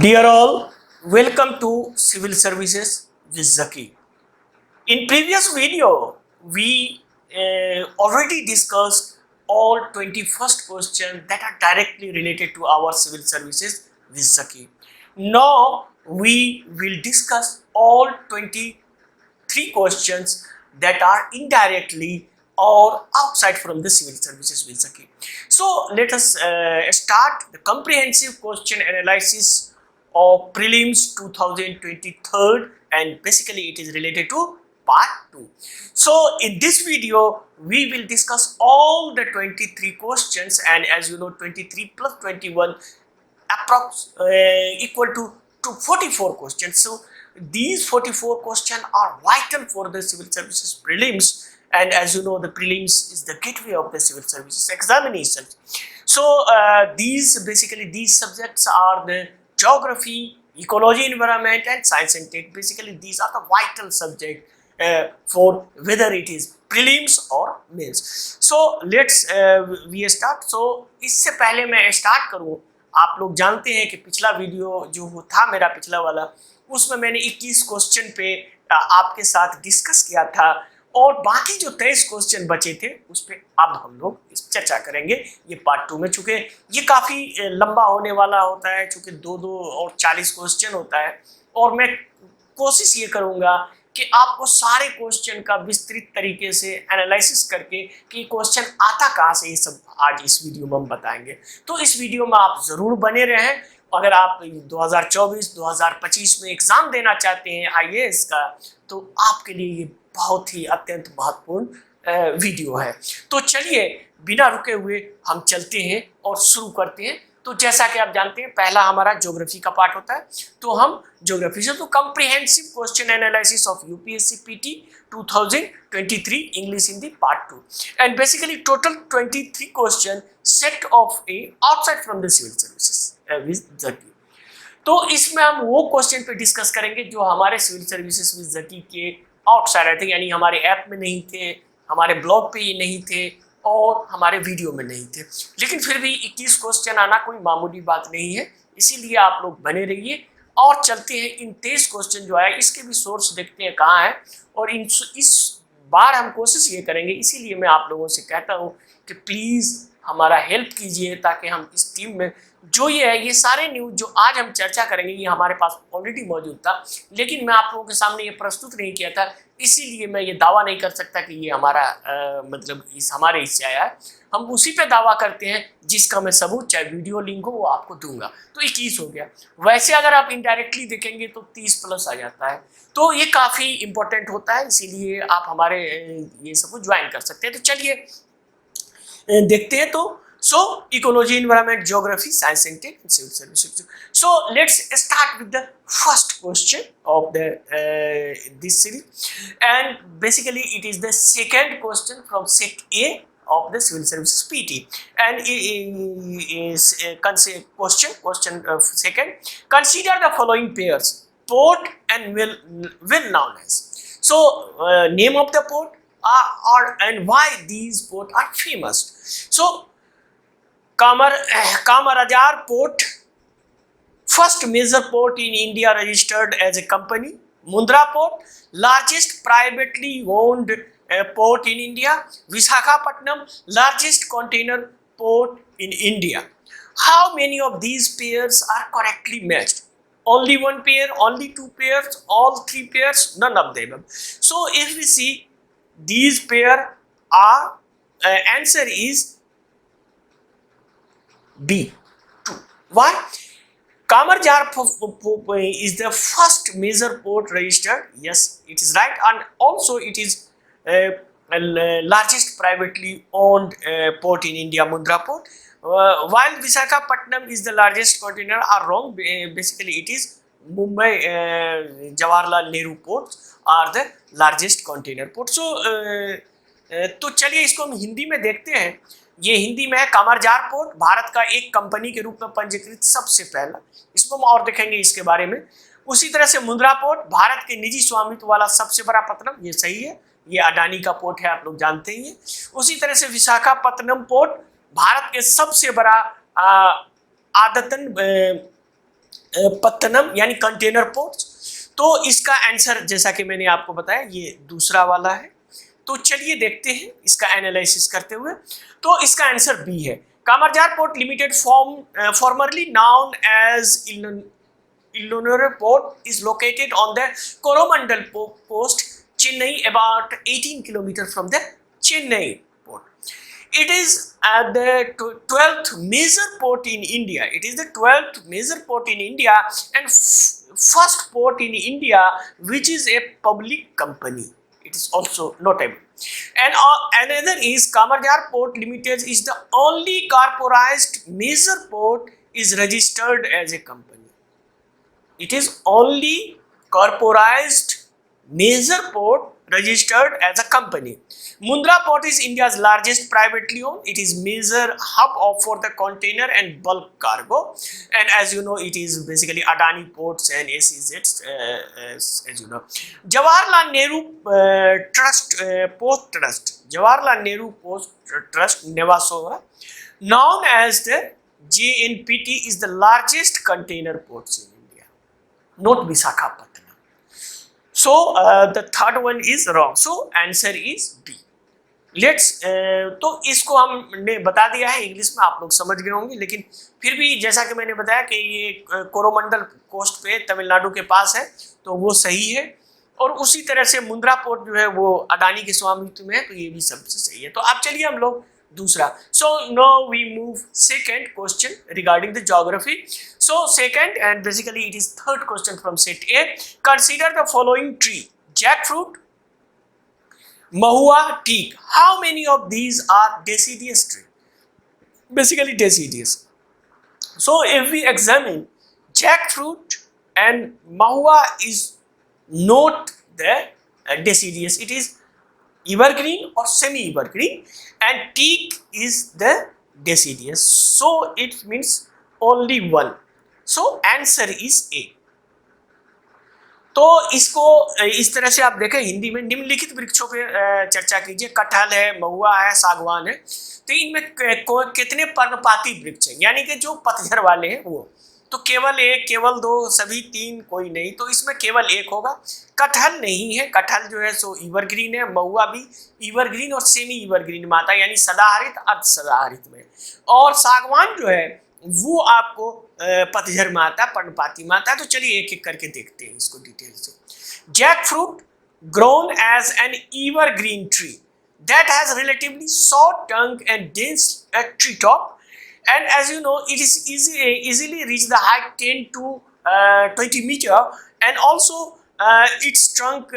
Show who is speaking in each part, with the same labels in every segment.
Speaker 1: Dear all, welcome to Civil Services with ZAKI. In previous video, we already discussed all 21st questions that are directly related to our civil services with ZAKI. Now we will discuss all 23 questions that are indirectly or outside from the civil services with ZAKI. So let us start the comprehensive question analysis of prelims 2023, and basically it is related to part 2. So in this video we will discuss all the 23 questions, and as you know 23 plus 21 approx equal to 44 questions. So these 44 questions are vital for the civil services prelims, and as you know the prelims is the gateway of the civil services examination. So these subjects are the geography, ecology, environment and science and tech. Basically these are the vital subject for whether it is prelims or mains. So let's we start. So इससे पहले मैं start करूं, आप लोग जानते हैं कि पिछला वीडियो जो था मेरा पिछला वाला, उसमें मैंने 21 क्वेश्चन पे आपके साथ डिस्कस किया था, और बाकी जो 23 क्वेश्चन बचे थे उस पे अब हम लोग इस चर्चा करेंगे। ये पार्ट 2 में, चूंकि ये काफ़ी लंबा होने वाला होता है, चूंकि 2 और 40 क्वेश्चन होता है, और मैं कोशिश ये करूँगा कि आपको सारे क्वेश्चन का विस्तृत तरीके से एनालिसिस करके कि क्वेश्चन आता कहाँ से, ये सब आज इस वीडियो में हम बताएंगे। तो इस वीडियो में आप ज़रूर बने रहें। अगर आप 2024-2025 में एग्ज़ाम देना चाहते हैं IAS का, तो आपके लिए ये बहुत ही अत्यंत महत्वपूर्ण वीडियो है। तो चलिए बिना रुके हुए हम चलते हैं और शुरू करते हैं। तो जैसा कि आप जानते हैं पहला हमारा ज्योग्राफी का पार्ट होता है, तो हम ज्योग्राफी से तो comprehensive question analysis of UPSC-PT 2023 English Hindi part 2, and basically total 23 question set of a outside from the civil services with ZAKI। तो इसमें हम वो क्वेश्चन पे डिस्कस करेंगे जो हमारे सिविल सर्विसेज विद ZAKI के आउटसाइडर थे, यानी हमारे ऐप में नहीं थे, हमारे ब्लॉग पे ये नहीं थे और हमारे वीडियो में नहीं थे। लेकिन फिर भी 21 क्वेश्चन आना कोई मामूली बात नहीं है, इसीलिए आप लोग बने रहिए। और चलते हैं इन 23 क्वेश्चन जो है इसके भी सोर्स देखते हैं कहाँ है, और इस बार हम कोशिश ये करेंगे, इसीलिए मैं आप लोगों से कहता हूँ कि प्लीज़ हमारा हेल्प कीजिए, ताकि हम इस टीम में जो ये है, ये सारे न्यूज़ जो आज हम चर्चा करेंगे ये हमारे पास ऑलरेडी मौजूद था, लेकिन मैं आप लोगों के सामने ये प्रस्तुत नहीं किया था, इसीलिए मैं ये दावा नहीं कर सकता कि ये हमारा मतलब हमारे इससे आया है। हम उसी पे दावा करते हैं जिसका मैं सबूत, चाहे वीडियो लिंक हो, वो आपको दूंगा। तो 21 हो गया। वैसे अगर आप इनडायरेक्टली देखेंगे तो 30 प्लस आ जाता है, तो ये काफ़ी इंपॉर्टेंट होता है, इसीलिए आप हमारे ये सब ज्वाइन कर सकते हैं। तो चलिए देखते हैं। तो so ecology, environment, geography, science and tech, civil services. So let's start with the first question of the this series, and basically it is the second question from set A of the civil services PT, and is question second. Consider the following pairs: port and well known as. So name of the port and why these ports are famous. So Kamarajar Port, first major port in India registered as a company. Mundra Port, largest privately owned port in India. Visakhapatnam, largest container port in India. How many of these pairs are correctly matched? Only one pair, only two pairs, all three pairs, none of them. So if we see these pair are, answer is B, 2. Why? Kamarjar is the first major port registered. Yes, it is right, and also it is largest privately owned port in India, Mundra Port. While Visakhapatnam is the largest container, are wrong. Basically, it is Mumbai Jawaharlal Nehru ports are the largest container port. So, तो चलिए इसको हम हिंदी में देखते हैं। ये हिंदी में है। कामरजार पोर्ट भारत का एक कंपनी के रूप में पंजीकृत सबसे पहला, इसको हम और देखेंगे इसके बारे में। उसी तरह से मुंद्रा पोर्ट भारत के निजी स्वामित्व वाला सबसे बड़ा पत्तनम, ये सही है, ये अडानी का पोर्ट है, आप लोग जानते ही हैं। उसी तरह से विशाखापत्तनम पोर्ट भारत के सबसे बड़ा आदतन पत्तनम यानी कंटेनर पोर्ट्स। तो इसका आंसर जैसा कि मैंने आपको बताया ये दूसरा वाला है। तो चलिए देखते हैं इसका एनालिसिस करते हुए। तो इसका आंसर बी है। Kamarajar port limited formerly known as Illinois Port is located on the Coromandel coast, Chennai, about 18 kilometers from the Chennai port. It is the 12th major port in India. It is the 12th major port in India and first port in India which is a public company. It is also notable. And another is Kamarjar Port Limited is the only corporatized major port is registered as a company. It is only corporatized major port registered as a company. Mundra Port is India's largest privately owned. It is major hub for the container and bulk cargo. And as you know, it is basically Adani Ports and SEZs, as you know. Jawaharlal Nehru Post Trust, Jawaharlal Nehru Post Trust, Nevasova, known as the JNPT, is the largest container ports in India. Not Visakhapatnam. So the third one is wrong. So answer is B. Let's तो इसको हमने बता दिया है English में, आप लोग समझ गए होंगे, लेकिन फिर भी जैसा कि मैंने बताया कि ये कोरोमंडल कोस्ट पे तमिलनाडु के पास है तो वो सही है। और उसी तरह से मुंद्रा पोर्ट जो है वो अडानी के स्वामित्व में है, तो ये भी सबसे सही है। तो अब चलिए हम लोग दूसरा। So now we move second question regarding the geography. So second and basically it is third question from set A. Consider the following tree: jackfruit, mahua, teak. How many of these are deciduous tree? Basically deciduous. So if we examine jackfruit and mahua is not the deciduous, it is evergreen or semi-evergreen, and teak is the deciduous. So it means only one. So answer is A. तो इसको इस तरह से आप देखें हिंदी में निम्नलिखित वृक्षों पे चर्चा कीजिए। कटहल है, महुआ है, सागवान है। तो इनमें कितने पर्णपाती वृक्ष हैं, यानी कि जो पतझड़ वाले हैं वो। तो केवल एक, केवल दो, सभी तीन, कोई नहीं। तो इसमें केवल एक होगा। कटहल नहीं है, कटहल जो है सो ईवरग्रीन है, महुआ भी ईवरग्रीन और सेमी ईवरग्रीन माता यानी सदाहरित अर्ध सदाहरित में। और सागवान जो है वो आपको पतझड़ में आता है, पर्णपाती में आता है। तो चलिए एक एक करके देखते हैं इसको डिटेल से। Jackfruit grown as an evergreen tree that has relatively short trunk and dense tree top, and as you know it is easily reach the height 10 to 20 meter, and also its trunk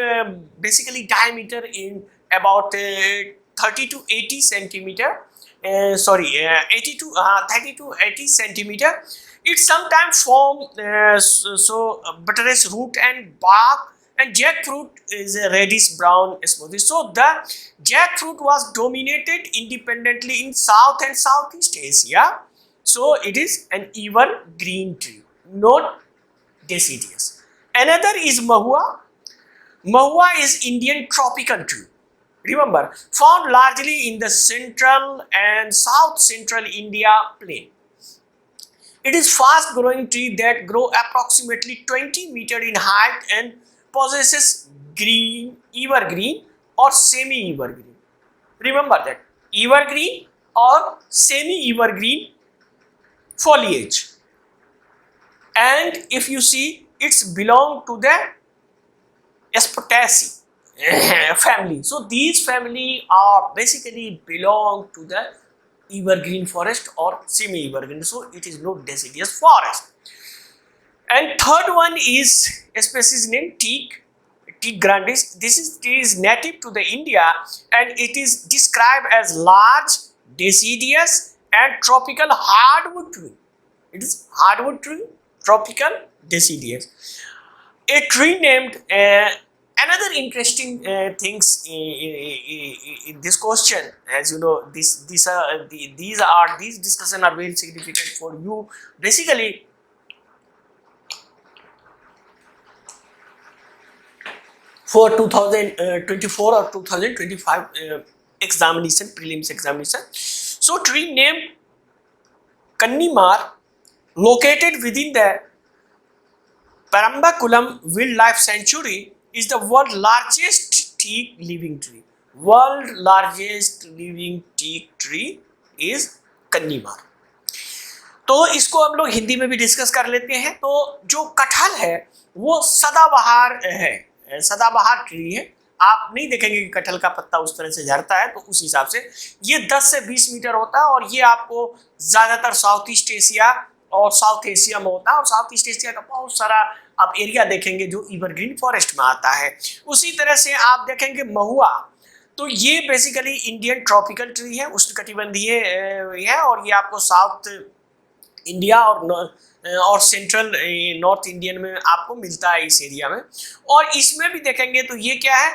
Speaker 1: basically diameter in about 30 to 80 centimeter. 80 to 30 to 80 centimeter. It sometimes form buttress root and bark, and jackfruit is a reddish brown smoothie. So the jackfruit was dominated independently in South and Southeast Asia. So it is an evergreen tree, not deciduous. Another is mahua. Mahua is Indian tropical tree. Remember, found largely in the central and south central India plain. It is fast growing tree that grow approximately 20 meter in height and possesses evergreen or semi evergreen. Remember that evergreen or semi evergreen foliage. And if you see, it's belong to the Spataceae family. So these family are basically belong to the evergreen forest or semi evergreen. So it is not deciduous forest. And third one is a species named teak grandis. This is native to the India, and it is described as large deciduous and tropical hardwood tree. It is hardwood tree, tropical deciduous. A tree named another interesting things in this question, as you know, these discussion are very significant for you. Basically, for 2024 or 2025 examination, prelims examination. So tree named Kannimar, located within the Parambakulam Wildlife Sanctuary is the world's largest teak living tree. World largest living teak tree is कन्नीमार. तो इसको हम लोग हिंदी में भी discuss कर लेते हैं. तो जो कटहल है वो सदाबहार है, सदाबहार ट्री है. आप नहीं देखेंगे कि कटहल का पत्ता उस तरह से झड़ता है. तो उस हिसाब से ये 10 से 20 मीटर होता है और ये आपको ज्यादातर साउथ ईस्ट एशिया और साउथ एशिया में होता है. और साउथ ईस्ट एशिया का बहुत सारा आप एरिया देखेंगे जो एवरग्रीन फॉरेस्ट में आता है. उसी तरह से आप देखेंगे महुआ, तो ये बेसिकली इंडियन ट्रॉपिकल ट्री है, उष्णकटिबंधीय है और ये आपको साउथ इंडिया और सेंट्रल नॉर्थ इंडियन में आपको मिलता है इस एरिया में. और इसमें भी देखेंगे तो ये क्या है,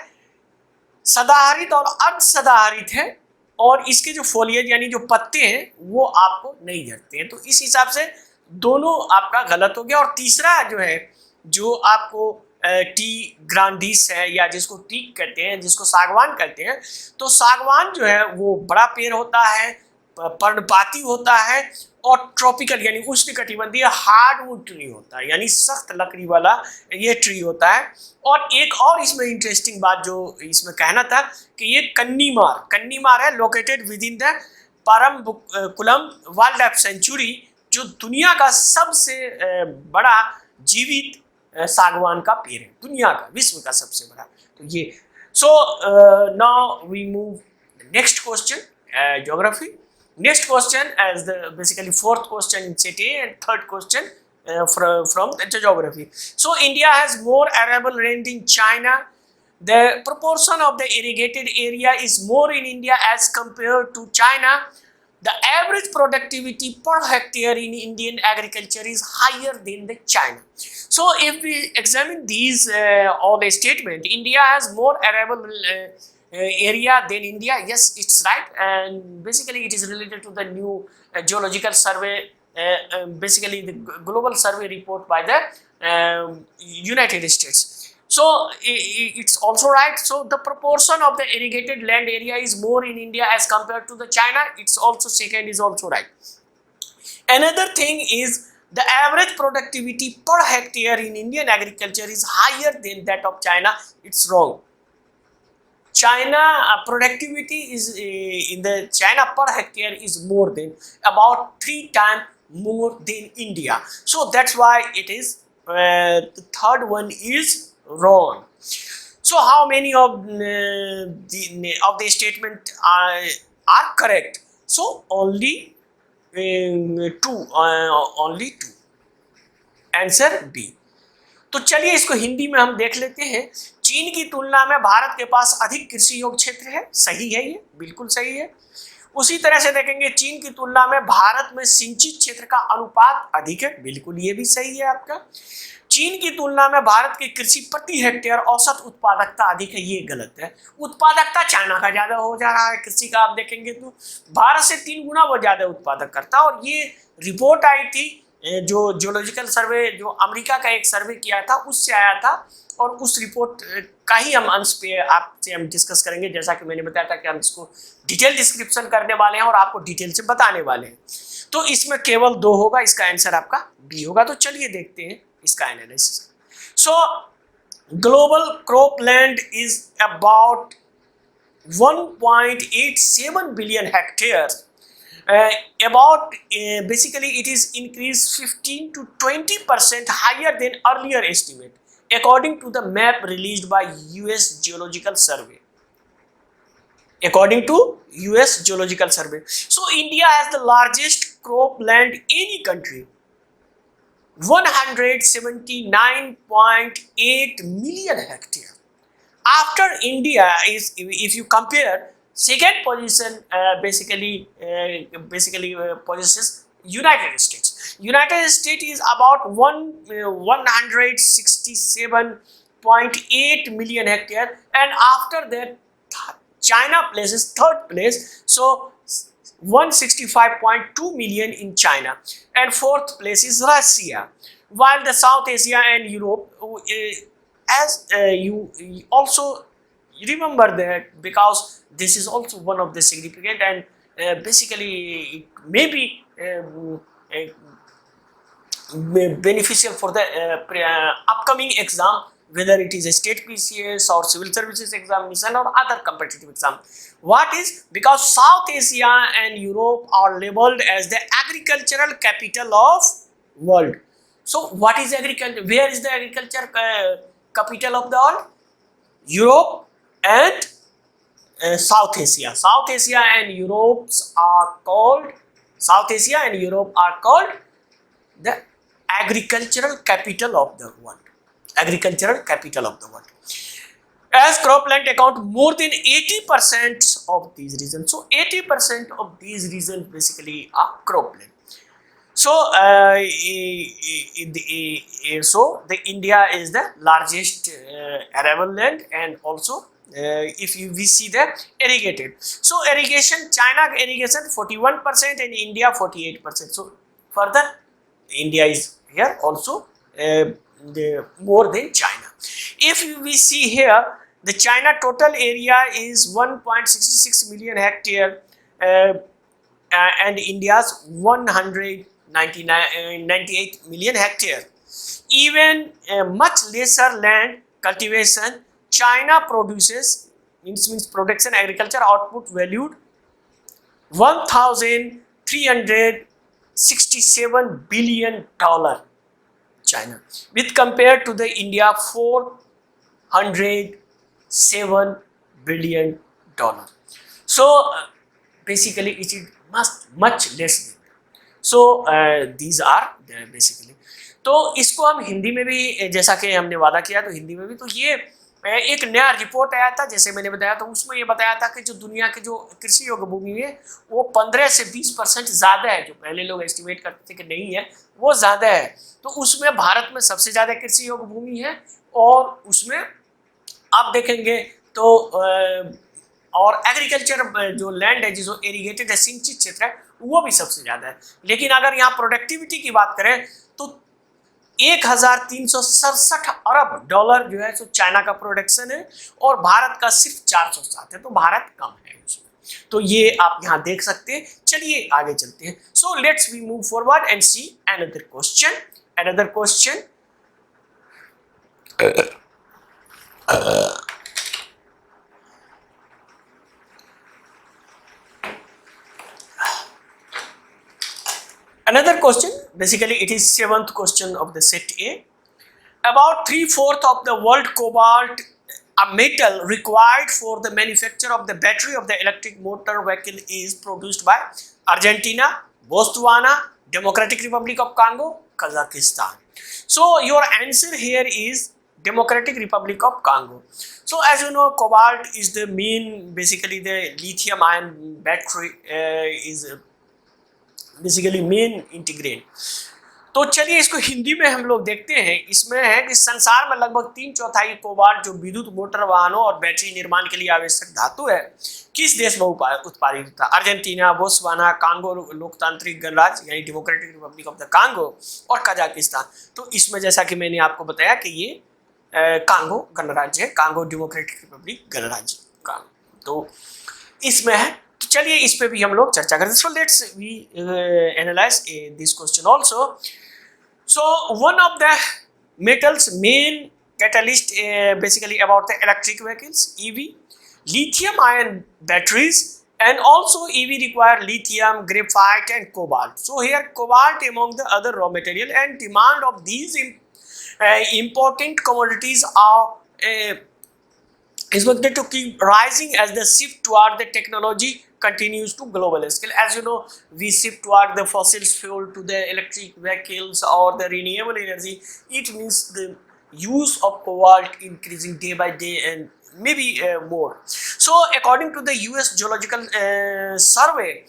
Speaker 1: सदाहरित और अर्ध सदाहरित है और इसके जो फोलिएज यानी जो पत्ते हैं वो आपको नहीं झड़ते हैं. तो इस हिसाब से दोनों आपका गलत हो गया. और तीसरा जो है, जो आपको टी ग्रांडिस है या जिसको टीक कहते हैं, जिसको सागवान कहते हैं, तो सागवान जो है वो बड़ा पेड़ होता है, पर्णपाती होता है और ट्रॉपिकल यानी उष्णकटिबंधीय हार्डवुड ट्री होता है, यानी सख्त लकड़ी वाला ये ट्री होता है. और एक और इसमें इंटरेस्टिंग बात जो इसमें कहना था कि ये कन्नीमार है, located within the Parambikulam wild life sanctuary, जो दुनिया का सबसे बड़ा जीवित सागवान का पेड़ है, दुनिया का, विश्व का सबसे बड़ा. तो ये now we move next question, geography. Next question as the basically fourth question in set A and third question from the geography. So India has more arable land in China. The proportion of the irrigated area is more in India as compared to China. The average productivity per hectare in Indian agriculture is higher than the China. So if we examine these all the statement, India has more arable area than India. Yes, it's right, and basically it is related to the new geological survey, basically the global survey report by the United States. So it's also right. So the proportion of the irrigated land area is more in India as compared to the China. It's also second is also right. Another thing is the average productivity per hectare in Indian agriculture is higher than that of China. It's wrong. China productivity is in the China per hectare is more than about 3 times more than India. So that's why it is the third one is wrong. So how many of the statement are correct? So only two. Only two. Answer B. तो चलिए इसको हिंदी में हम देख लेते हैं. चीन की तुलना में भारत के पास अधिक कृषि योग्य क्षेत्र है. सही है, ये बिल्कुल सही है. उसी तरह से देखेंगे चीन की तुलना में भारत में सिंचित क्षेत्र का अनुपात अधिक है. बिल्कुल ये भी सही है आपका. चीन की तुलना में भारत की कृषि प्रति हेक्टेयर औसत उत्पादकता अधिक है. ये गलत है. उत्पादकता चाइना का ज्यादा हो जा रहा है कृषि का. आप देखेंगे तो भारत से 3 गुना वो ज्यादा उत्पादक करता है. और ये रिपोर्ट आई थी जो जियोलॉजिकल सर्वे जो अमेरिका का एक सर्वे किया था उससे आया था. और उस रिपोर्ट का ही हम अंश पे आपसे हम डिस्कस करेंगे. जैसा कि मैंने बताया था कि हम इसको डिटेल डिस्क्रिप्शन करने वाले हैं और आपको डिटेल से बताने वाले हैं. तो इसमें केवल 2 होगा. इसका आंसर आपका बी होगा. तो चलिए देखते हैं इसका analysis. So global cropland is about 1.87 billion hectare. Basically it is increased 15 to 20% higher than earlier estimate according to the map released by US Geological Survey. According to US Geological Survey. So India has the largest cropland any country, 179.8 million hectare. After India is, if you compare, second position basically possesses United States. United States is about 167.8 million hectare, and after that China places third place. So 165.2 million in China, and fourth place is Russia, while the South Asia and Europe, as you also remember that, because this is also one of the significant, and basically it may be beneficial for the upcoming exam, whether it is a state PCS or civil services examination or other competitive exam. What is? Because South Asia and Europe are labeled as the agricultural capital of world. So what is agriculture? Where is the agriculture capital of the world? Europe and South Asia. South Asia and Europe are called the agricultural capital of the world. Agricultural capital of the world. As cropland account more than 80% of these regions. So 80% of these regions basically are cropland. So, the India is the largest arable land, and also we see the irrigated. So irrigation, China irrigation 41% and India 48%. So further, India is here also more than China. If we see here, the China total area is 1.66 million hectare and India's 198 million hectare. Even much lesser land cultivation, China produces, means production agriculture output valued $1,367 billion, China, with compared to the India $407 billion. So basically it is much less. So these are basically. तो इसको हम हिंदी में भी, जैसा कि हमने वादा किया, तो हिंदी में भी, तो ये एक नया रिपोर्ट आया था, जैसे मैंने बताया, तो उसमें ये बताया था कि जो दुनिया की जो कृषि योग्य भूमि है वो 15 से 20% ज़्यादा है। जो पहले लोग एस्टिमेट करते थे कि नहीं है, वो ज़्यादा है। तो उसमें भारत में सबसे ज़्यादा कृषि योग्य भूमि है, और उसमें आप देखेंगे तो और एग्रीकल्चर जो लैंड है, जो इरीगेटेड है, सिंचित क्षेत्र है, वो भी सबसे ज़्यादा है। लेकिन अगर यहाँ प्रोडक्टिविटी की बात करें तो 1367 अरब डॉलर जो है सो चाइना का प्रोडक्शन है, और भारत का सिर्फ 407 है, तो भारत कम है उसमें। तो ये आप यहाँ देख सकते हैं। चलिए आगे चलते हैं। So let's we move forward and see another question. Another question, basically it is 7th question of the set A. About 3/4 of the world cobalt, a metal required for the manufacture of the battery of the electric motor vehicle, is produced by Argentina, Botswana, Democratic Republic of Congo, Kazakhstan. So your answer here is Democratic Republic of Congo. So as you know, cobalt is the main, basically the lithium ion battery is basically main integrant. तो चलिए इसको हिंदी में हम लोग देखते हैं। इसमें है कि संसार में लगभग 3/4 कोबाल्ट, जो विद्युत मोटर वाहनों और बैटरी निर्माण के लिए आवश्यक धातु है, किस देश में उत्पादित होता है? अर्जेंटीना, बोत्सवाना, कांगो लोकतांत्रिक गणराज्य यानी democratic Republic of the Congo, और कजाकिस्तान। तो इसमें जैसा कि मैंने आपको बताया कि ये कांगो गणराज्य है, कांगो डेमोक्रेटिक रिपब्लिक गणराज्य कांगो, तो इसमें है। तो चलिए इस पे भी हम लोग चर्चा करते हैं। So let's we analyse this question also. So one of the metals main catalyst basically about the electric vehicles, EV, lithium ion batteries, and also EV require lithium, graphite and cobalt. So here cobalt among the other raw material, and demand of these important commodities are expected to keep rising as the shift toward the technology continues to global scale. As you know, we shift toward the fossil fuel to the electric vehicles or the renewable energy. It means the use of cobalt increasing day by day and maybe more. So according to the US Geological Survey,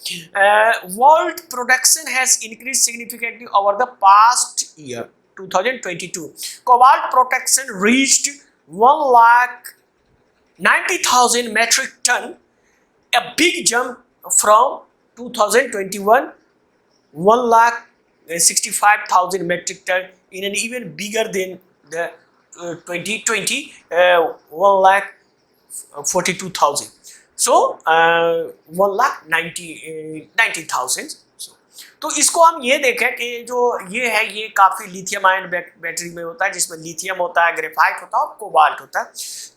Speaker 1: world production has increased significantly over the past year 2022. Cobalt production reached 1,90,000 metric ton, a big jump from 2021 1,65,000 metric ton, in an even bigger than the 2020 1,42,000. So 1,90,000. So तो इसको हम ये देखें कि जो ये है ये काफ़ी लिथियम आयन बैटरी में होता है, जिसमें लिथियम होता है, ग्रेफाइट होता है और कोबाल्ट होता है।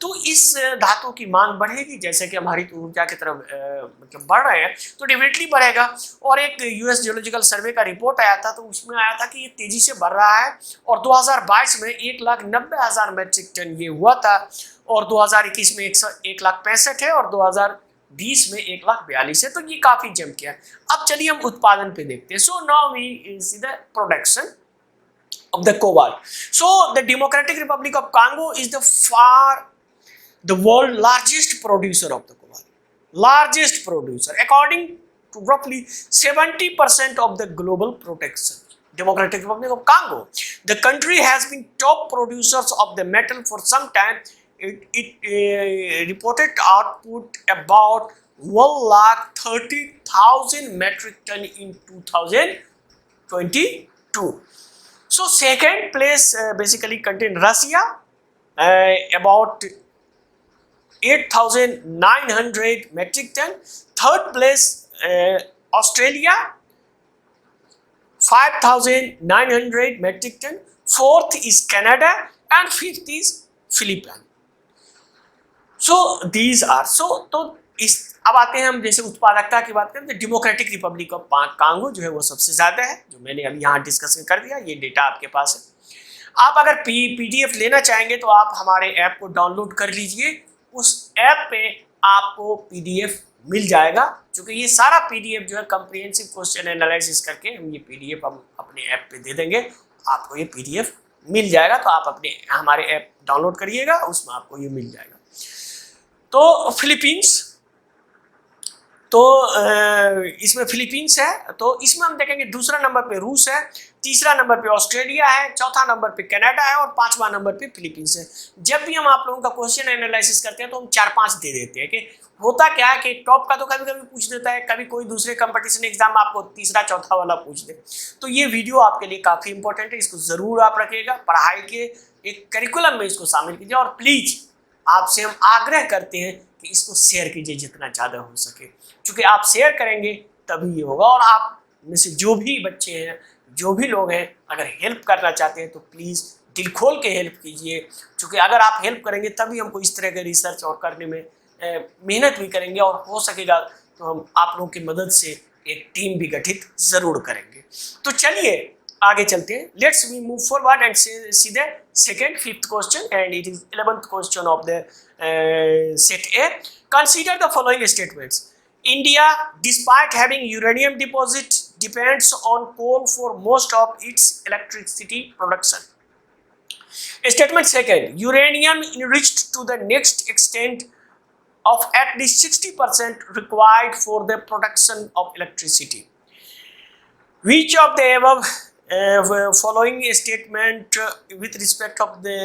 Speaker 1: तो इस धातु की मांग बढ़ेगी जैसे कि हम हरित ऊर्जा की तरफ मतलब बढ़ रहे हैं, तो डेफिनेटली बढ़ेगा। और एक यूएस जियोलॉजिकल सर्वे का रिपोर्ट आया था, तो उसमें आया था कि ये तेजी से बढ़ रहा है और 2022 में 1,90,000 मैट्रिक टन ये हुआ था, और 2021 में 1,65,000 है, और 2020 में 1,42,000 है। तो ये काफी जम गया। अब चलिए हम उत्पादन पे देखते हैं। So now we see the production of the cobalt. So the Democratic Republic of Congo is the world largest producer of the cobalt. Largest producer according to roughly 70% of the global production. Democratic Republic of Congo. The country has been top producers of the metal for some time. It reported output about 1,30,000 metric ton in 2022. So second place basically contain Russia, about 8,900 metric ton. Third place Australia, 5,900 metric ton. Fourth is Canada and fifth is Philippines. So these are तो इस अब आते हैं हम जैसे उत्पादकता की बात करें तो डेमोक्रेटिक रिपब्लिक ऑफ कांगो जो है वो सबसे ज्यादा है, जो मैंने अभी यहाँ डिस्कशन कर दिया। ये डेटा आपके पास है। आप अगर पीडीएफ लेना चाहेंगे तो आप हमारे ऐप को डाउनलोड कर लीजिए। उस ऐप पे आपको पीडीएफ मिल जाएगा, क्योंकि ये सारा पीडीएफ जो है कंप्रिहेंसिव क्वेश्चन एनालिसिस करके हम ये पीडीएफ हम अपने ऐप पे दे देंगे, आपको ये पीडीएफ मिल जाएगा। तो आप अपने हमारे ऐप डाउनलोड करिएगा, उसमें आपको ये मिल जाएगा। तो फिलीपींस, तो इसमें फिलीपींस है, तो इसमें हम देखेंगे दूसरा नंबर पे रूस है, तीसरा नंबर पे ऑस्ट्रेलिया है, चौथा नंबर पे कनाडा है और पांचवा नंबर पे फिलीपींस है। जब भी हम आप लोगों का क्वेश्चन एनालिसिस करते हैं तो हम 4-5 दे देते हैं कि होता क्या है कि टॉप का तो कभी कभी पूछ देता है, कभी कोई दूसरे कंपटीशन एग्जाम में आपको तीसरा चौथा वाला पूछ दे। तो ये वीडियो आपके लिए काफ़ी इंपॉर्टेंट है, इसको ज़रूर आप रखिएगा, पढ़ाई के एक करिकुलम में इसको शामिल कीजिए। और प्लीज़ आपसे हम आग्रह करते हैं कि इसको शेयर कीजिए जितना ज़्यादा हो सके, क्योंकि आप शेयर करेंगे तभी ये होगा। और आप में से जो भी बच्चे हैं, जो भी लोग हैं, अगर हेल्प करना चाहते हैं तो प्लीज़ दिल खोल के हेल्प कीजिए, क्योंकि अगर आप हेल्प करेंगे तभी हमको इस तरह के रिसर्च और करने में मेहनत भी करेंगे, और हो सकेगा तो हम आप लोगों की मदद से एक टीम भी गठित ज़रूर करेंगे। तो चलिए आगे चलते हैं। Let's we move forward and see the second fifth question, and it is 11th question of the set A. Consider the following statements. India, despite having uranium deposit, depends on coal for most of its electricity production. Statement second, uranium enriched to the next extent of at least 60% required for the production of electricity. Which of the above following statement with respect of the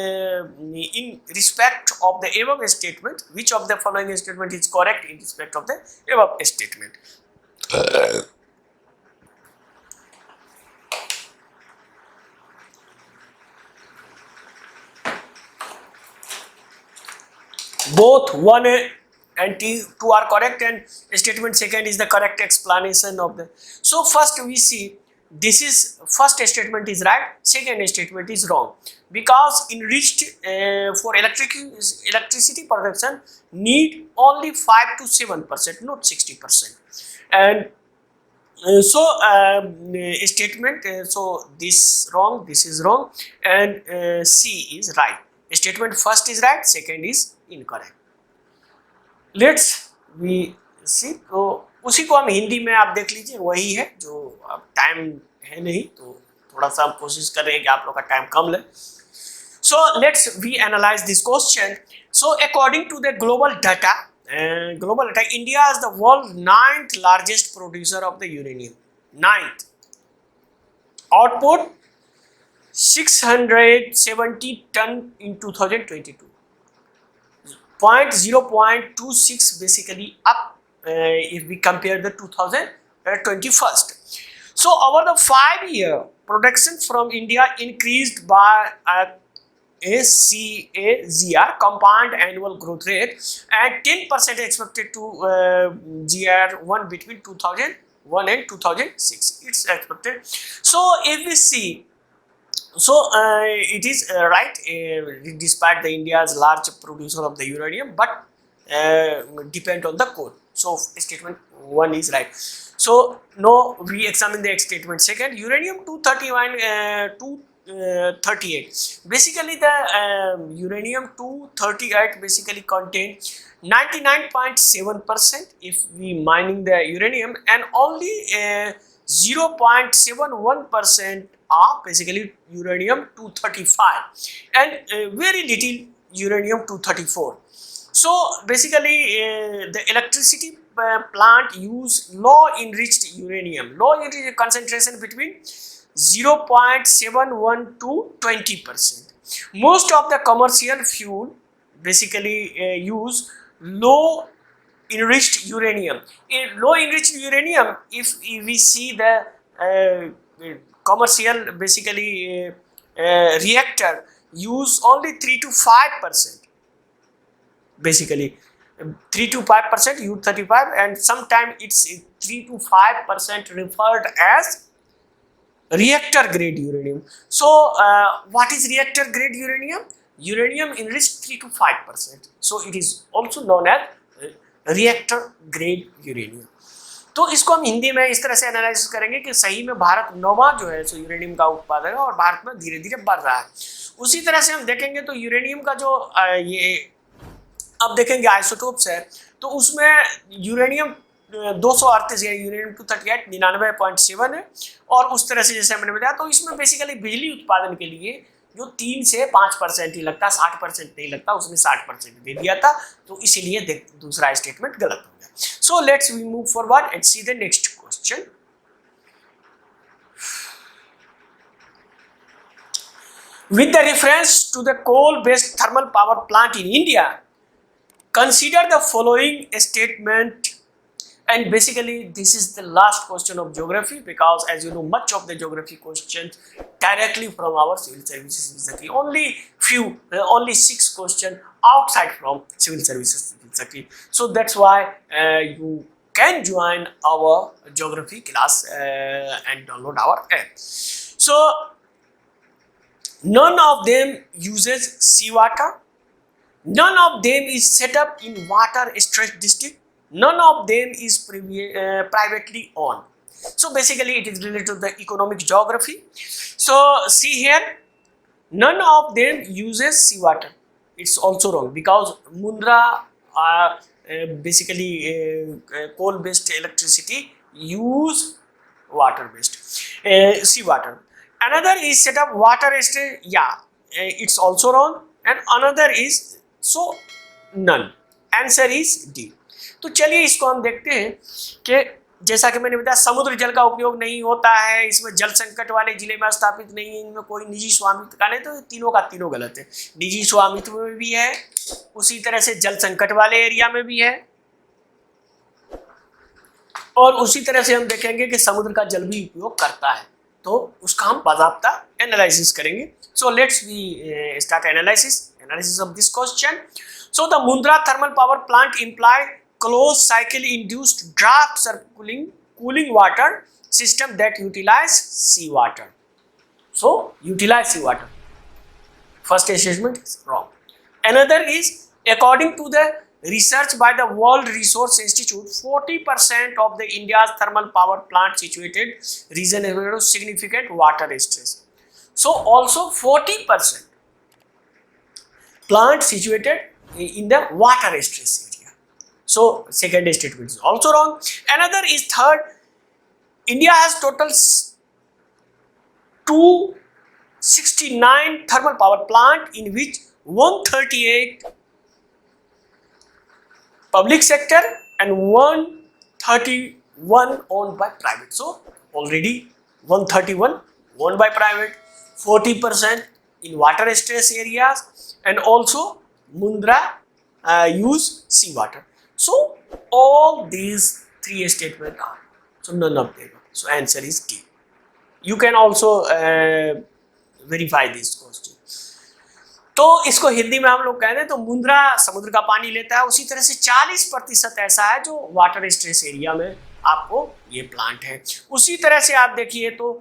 Speaker 1: in respect of the above statement, which of the following statement is correct in respect of the above statement? Both 1 and 2 are correct, and statement second is the correct explanation of the. So first we see this is first statement is right, second statement is wrong, because enriched for electricity production need only 5 to 7%, not 60%. And statement so this wrong, this is wrong, and C is right. Statement first is right, second is incorrect. Let's we see, तो उसी को हम हिंदी में आप देख लीजिए, वही है जो अब टाइम है नहीं तो थोड़ा सा हम कोशिश कर रहे हैं कि आप लोग का टाइम कम ले। So let's we analyse this question. So according to the global data, India is the world 9th largest producer of the uranium. 9th output 670 tonne in 2022, 0.26 basically up if we compare the 2021. So over the 5-year, production from India increased by a CAGR, compound annual growth rate, and 10% expected to GR1 between 2000 2001 and 2006. It's expected. So if we see, so it is right, despite the India's large producer of the uranium, but depend on the coal. So statement 1 is right. So now we examine the statement second. Uranium 238. Basically the uranium 238 basically contain 99.7% if we mining the uranium, and only 0.71% are basically uranium 235, and very little uranium 234. So basically the electricity plant use low enriched uranium, low enriched concentration between 0.71 to 20%. Most of the commercial fuel basically use low enriched uranium. In low enriched uranium, if we see the commercial basically reactor use only 3 to 5%, basically 3 to 5% U35, and sometimes it's 3 to 5% referred as reactor grade uranium. So what is reactor grade uranium? Uranium enriched 3 to 5%. So it is also known as reactor grade uranium. तो इसको हम हिंदी में इस तरह से analysis करेंगे कि सही में भारत 9वां जो है सो यूरेनियम का उत्पादक है और भारत में धीरे धीरे बढ़ रहा है। उसी तरह से हम देखेंगे तो यूरेनियम का जो ये अब देखेंगे आइसोटोप्स है, तो उसमें यूरेनियम 238 या यूरेनियम 238 99.7 है, और उस तरह से जैसे मैंने बताया, तो इसमें बेसिकली बिजली उत्पादन के लिए जो 3 से 5% ही लगता, 60% नहीं लगता, उसमें 60% दे दिया था, तो इसीलिए दूसरा स्टेटमेंट गलत हो गया। So let's we move forward and see the next question. With the reference to the coal-based thermal power plant in India, consider the following statement. And basically this is the last question of geography, because as you know much of the geography questions directly from our civil services ZAKI. Only 6 questions outside from civil services ZAKI. So that's why you can join our geography class and download our app. So none of them uses seawater. None of them is set up in water stressed district. None of them is privately owned. So basically it is related to the economic geography. So see here, none of them uses seawater. It's also wrong, because Mundra basically coal based electricity use water based seawater. Another is set up water stressed, yeah, it's also wrong, and another is, so none. Answer is D. तो चलिए इसको हम देखते हैं कि जैसा कि मैंने बताया समुद्र जल का उपयोग नहीं होता है, इसमें जल संकट वाले जिले में स्थापित नहीं है, इनमें कोई निजी स्वामित्व का नहीं, तो तीनों का तीनों गलत है। निजी स्वामित्व में भी है, उसी तरह से जल संकट वाले एरिया में भी है, और उसी तरह से हम देखेंगे कि समुद्र का जल भी उपयोग करता है, तो उसका हम बाज़ाब्ता एनालिसिस करेंगे। So let's we start analysis of this question. So the Mundra thermal power plant employ closed cycle induced draft cooling water system that utilize seawater. So utilize seawater. First assessment is wrong. Another is, according to the research by the World Resource Institute, 40% of the India's thermal power plant situated region has significant water stress. So also 40% plant situated in the water stress area. So second statement is also wrong. Another is third, India has total 269 thermal power plant, in which 138 public sector and 131 owned by private. So already 131 owned by private, 40% in water stress areas, and also Mundra use seawater. So all these 3 statements are, so none of them. So answer is D. You can also verify this question. तो इसको हिंदी में हम लोग कह रहे हैं, तो मुंद्रा समुद्र का पानी लेता है, उसी तरह से 40% ऐसा है जो वाटर स्ट्रेस एरिया में आपको ये प्लांट है। उसी तरह से आप देखिए तो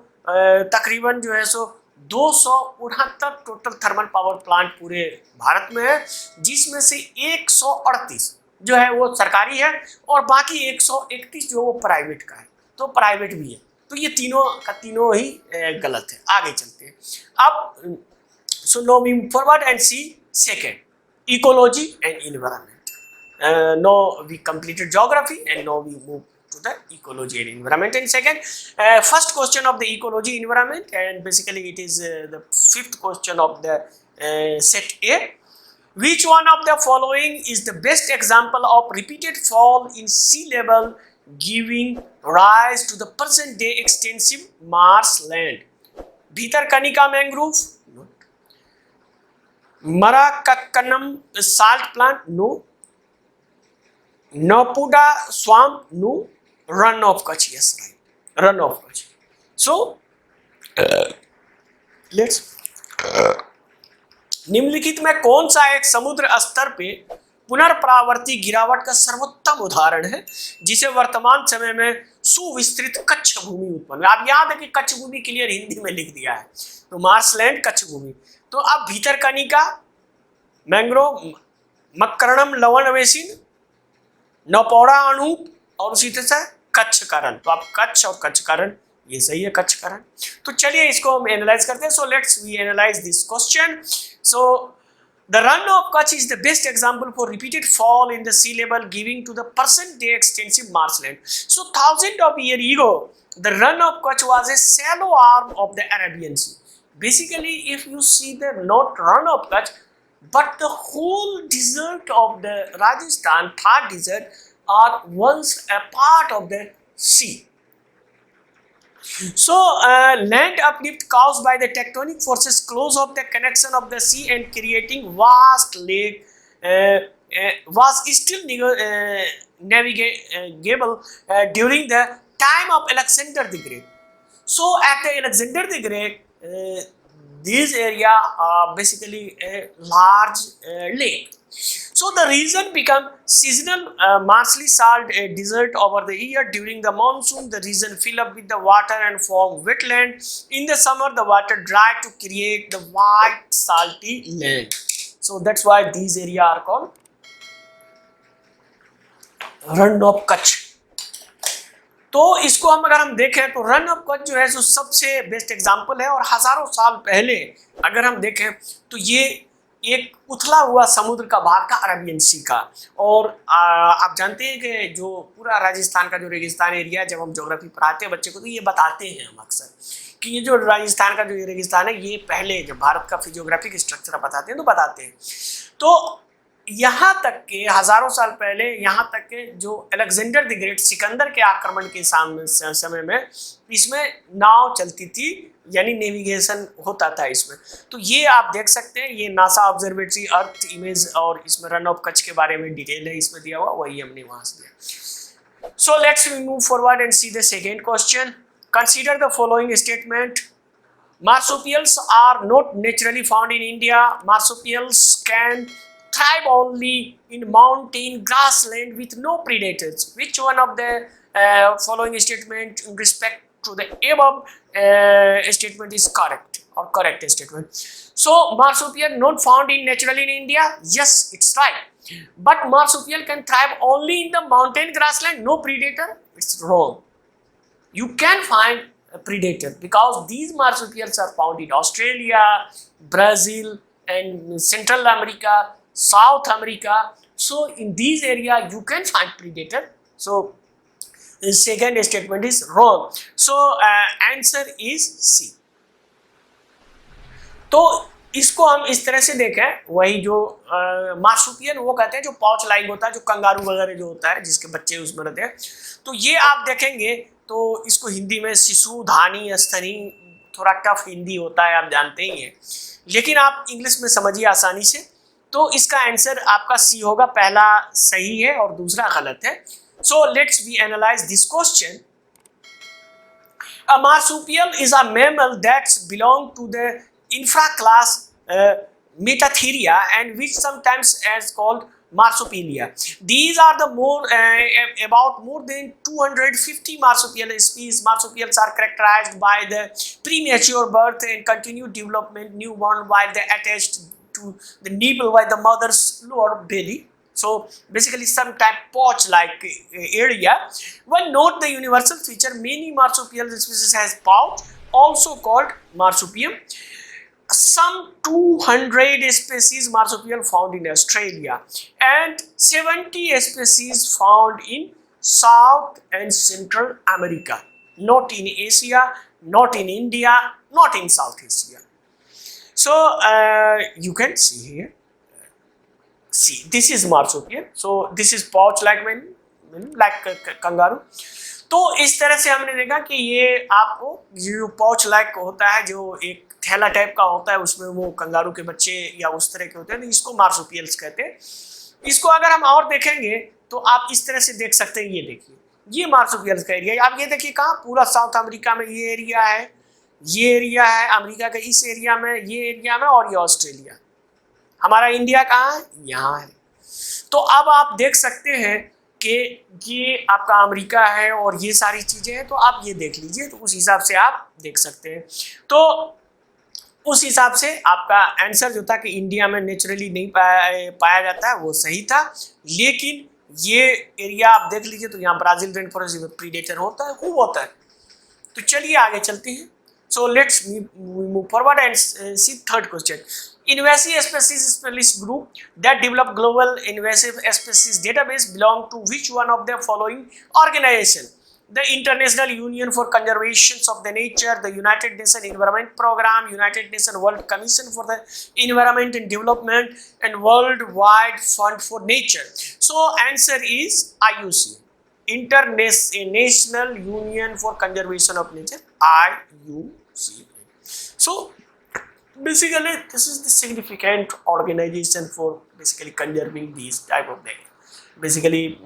Speaker 1: तकरीबन जो है सो 269 टोटल थर्मल पावर प्लांट पूरे भारत में है, जिसमें से 138 जो है वो सरकारी है और बाकी 131 जो वो प्राइवेट का है, तो प्राइवेट भी है। तो ये तीनों का तीनों ही गलत है। आगे चलते हैं अब। So now we move forward and see second, ecology and environment. Now we completed geography and now we move to the ecology and environment in second. First question of the ecology environment, and basically it is the fifth question of the set A. Which one of the following is the best example of repeated fall in sea level giving rise to the present day extensive marshland? Bhitarkanika mangrove, no. Maracacannum salt plant, no. Napuda swamp, no. Run of Kutch, yes, right. Run of Kutch. So let's निम्नलिखित में कौन सा एक समुद्र स्तर पे पुनर्परावर्ती गिरावट का सर्वोत्तम उदाहरण है जिसे वर्तमान समय में सुविस्तृत कच्छ भूमि उत्पन्न। आप याद है कि कच्छ भूमि क्लियर हिंदी में लिख दिया है, तो मार्शलैंड कच्छ भूमि। तो अब भीतरकनिका मैंग्रोव, मकरनम लवण बेसिन, नौपौड़ा अनूप और उसी तरह से कच्छ करण। तो आप कच्छ और कच्छ करण, ये सही है कच्छ करण। तो चलिए इसको हम एनालाइज करते हैं। So let's we analyse this question. So the run of Kutch is the best example for repeated fall in the sea level giving to the present day extensive marshland. So thousands of years ago the run of Kutch was a shallow arm of the Arabian Sea. Basically if you see the not run of Kutch but the whole desert of the Rajasthan, Thar desert, are once a part of the sea. So land uplift caused by the tectonic forces close off the connection of the sea and creating vast lake was still navigable during the time of Alexander the Great. So at the Alexander the Great, this area basically a large lake. So the region become seasonal marshly salt desert over the year. During the monsoon, the region fill up with the water and form wetland. In the summer, the water dry to create the white salty land. So that's why these areas are called run of Kutch. तो इसको हम अगर हम देखें तो run of Kutch जो है जो सबसे बेस्ट एग्जांपल है। और हजारों साल पहले अगर हम देखें तो ये एक उथला हुआ समुद्र का भाग का अरबियन सी का। और आप जानते हैं कि जो पूरा राजस्थान का जो रेगिस्तान एरिया है, जब हम ज्योग्राफी पढ़ाते हैं बच्चे को तो ये बताते हैं हम अक्सर कि ये जो राजस्थान का जो ये रेगिस्तान है ये पहले जब भारत का फिजियोग्राफिक स्ट्रक्चर बताते हैं तो बताते हैं। तो यहाँ तक के हजारों साल पहले यहाँ तक के जो अलेक्जेंडर द ग्रेट सिकंदर के आक्रमण के समय में इसमें नाव चलती थी, यानी नेविगेशन होता था इसमें। तो ये आप देख सकते हैं, ये नासा ऑब्जर्वेटरी अर्थ इमेज और इसमें रन ऑफ कच्छ के बारे में डिटेल है इसमें दिया हुआ, वही हमने वहां से दिया। So let's we move forward and see the second question. Consider the following statement. Marsupials are not naturally found in India. Marsupials can thrive only in mountain grassland with no predators. Which one of the following statement in respect to the above statement is correct or correct statement? So marsupial not found in naturally in India. Yes, it's right. But marsupial can thrive only in the mountain grassland. No predator. It's wrong. You can find a predator because these marsupials are found in Australia, Brazil, and Central America, South America. So in these areas you can find predator. So the second statement is wrong. So answer is C. तो इसको हम इस तरह से देखें, वही जो मार्सुपियन वो कहते हैं जो पाउच लाइक होता है, जो कंगारू वगैरह जो होता है जिसके बच्चे उसमें रहते हैं। तो ये आप देखेंगे तो इसको हिंदी में शिशु, धानी, स्तनी, थोड़ा टफ हिंदी होता है आप जानते ही हैं, लेकिन आप इंग्लिश में समझिए आसानी से। तो इसका आंसर आपका सी होगा, पहला सही है और दूसरा गलत है। So let's we analyse this question. A marsupial is a mammal that belong to the infraclass Metatheria and which sometimes is called marsupialia. These are the about more than 250 marsupial species. Marsupials are characterized by the premature birth and continued development newborn while they attached to the nipple by the mother's lower belly. So basically some type pouch like area. One note the universal feature, many marsupial species has pouch, also called marsupium. Some 200 species marsupial found in Australia and 70 species found in South and Central America, not in Asia, not in India, not in South Asia. So you can see here, see this is marsupial, so this is pouch like kangaroo. तो इस तरह से हमने देखा कि ये आपको जो पाउच लाइक होता है, जो एक थैला टाइप का होता है, उसमें वो कंगारू के बच्चे या उस तरह के होते हैं, तो इसको मार्सुपियल्स कहते हैं। इसको अगर हम और देखेंगे तो आप इस तरह से देख सकते हैं, ये देखिए ये मार्सुपियल्स का एरिया। आप ये देखिए कहाँ, पूरा साउथ अमेरिका में ये एरिया है, ये एरिया है अमेरिका के इस एरिया में, ये एरिया में, और ये ऑस्ट्रेलिया। हमारा इंडिया कहाँ है, यहाँ है। तो अब आप देख सकते हैं कि ये आपका अमेरिका है और ये सारी चीजें हैं, तो आप ये देख लीजिए, तो उस हिसाब से आप देख सकते हैं। तो उस हिसाब से आपका आंसर जो था कि इंडिया में नेचुरली नहीं पाया जाता है, वो सही था। लेकिन ये एरिया आप देख लीजिए, तो यहाँ ब्राजील रेन फॉरेस्ट में प्रीडेटर होता है, खूब होता है। तो चलिए आगे चलते हैं। So let's move forward and see third question. Invasive species specialist group that develop global invasive species database belong to which one of the following organization? The International Union for Conservation of the Nature, the United Nations Environment Program, United Nations World Commission for the Environment and Development, and Worldwide Fund for Nature. So answer is IUCN. International Union for Conservation of Nature, IUCN. So basically this is the significant organization for basically conserving these type of things, basically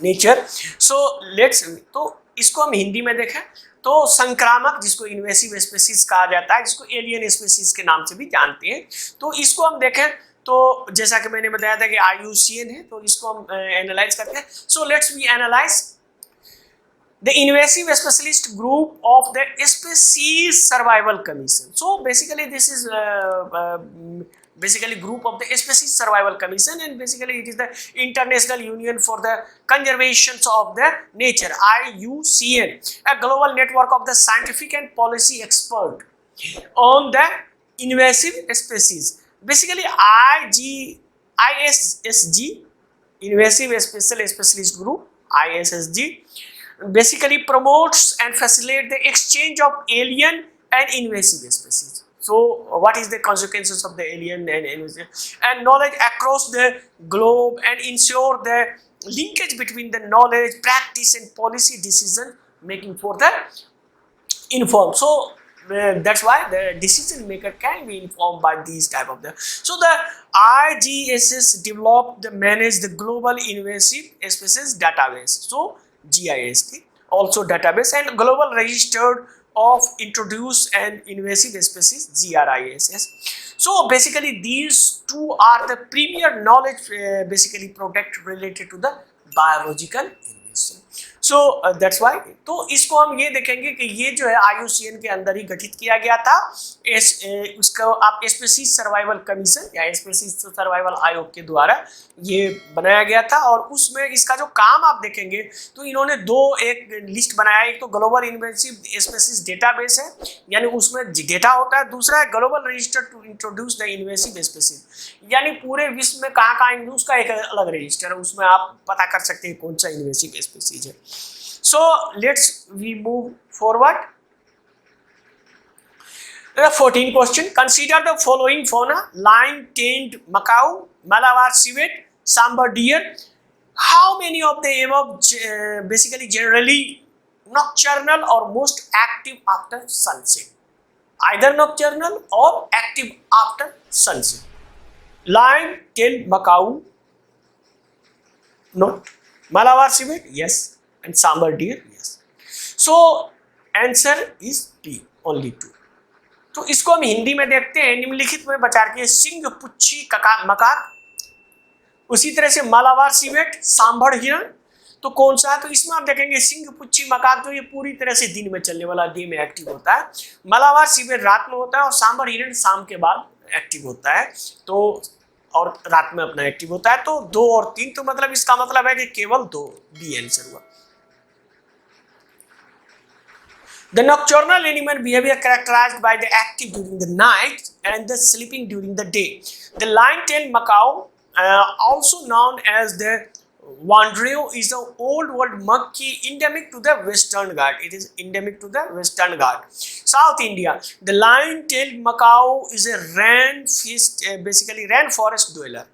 Speaker 1: nature. So let's, तो इसको हम हिंदी में देखें तो संक्रामक, जिसको invasive species कहा जाता है, जिसको एलियन स्पीसीज के नाम से भी जानते हैं, तो इसको हम देखें तो जैसा कि मैंने बताया था कि IUCN है, तो इसको हम एनालाइज करते हैं। So let's we analyse the invasive specialist group of the Species Survival Commission. So basically this is basically group of the Species Survival Commission, and basically it is the International Union for the Conservation of the Nature, IUCN, a global network of the scientific and policy expert on the invasive species. Basically ISSG, Invasive Specialist Group, ISSG, basically promotes and facilitates the exchange of alien and invasive species. So what is the consequences of the alien and invasive, and knowledge across the globe, and ensure the linkage between the knowledge, practice, and policy decision making for the informed. So that's why the decision maker can be informed by these type of the. So the IGSS developed, manage the global invasive species database. So GIST also database, and global registered of introduced and invasive species, GRISS. So basically these two are the premier knowledge basically product related to the biological invasion. So that's why, तो इसको हम ये देखेंगे कि ये जो है IUCN के अंदर ही गठित किया गया था। उसको आप स्पीसीज सर्वाइवल कमीशन या स्पीसीज सर्वाइवल आयोग के द्वारा ये बनाया गया था, और उसमें इसका जो काम आप देखेंगे तो इन्होंने एक लिस्ट बनाया। एक तो ग्लोबल इन्वेसिव स्पीसीज डेटाबेस है, यानी उसमें डेटा होता है। दूसरा है global register to introduce the invasive species, यानी पूरे विश्व में कहाँ कहाँ उसका एक अलग रजिस्टर है, उसमें आप पता कर सकते हैं कौन सा इन्वेसिव स्पीसीज है। So let's we move forward. 14 question. Consider the following fauna: lion-tailed macaw, Malabar civet, sambar deer. How many of the above basically generally nocturnal or most active after sunset? Either nocturnal or active after sunset. Lion-tailed macaw, not. Malabar civet, yes. And sambar deer, yes. So answer is B, only 2. तो इसको हम हिंदी में देखते हैं। निम्नलिखित में बचा के सिंह, पुच्छी, मकाक उसी तरह से मालाबार सिवेट, सांभर हिरण, तो कौन सा है? तो इसमें आप देखेंगे सिंह पुच्छी मकाक, तो ये पूरी तरह से दिन में चलने वाला, डे में एक्टिव होता है। मालाबार सिवेट रात में होता है और सांभर हिरण शाम के बाद एक्टिव होता है, तो और रात में अपना एक्टिव होता है। तो 2 और 3, तो मतलब इसका मतलब है कि केवल 2, बी आंसर हुआ। The nocturnal animal behavior characterized by the active during the night and the sleeping during the day. The lion-tailed macaw, also known as the Wandreo, is an old world monkey endemic to the Western Ghats. It is endemic to the Western Ghats, South India. The lion-tailed macaw is a basically rainforest dweller,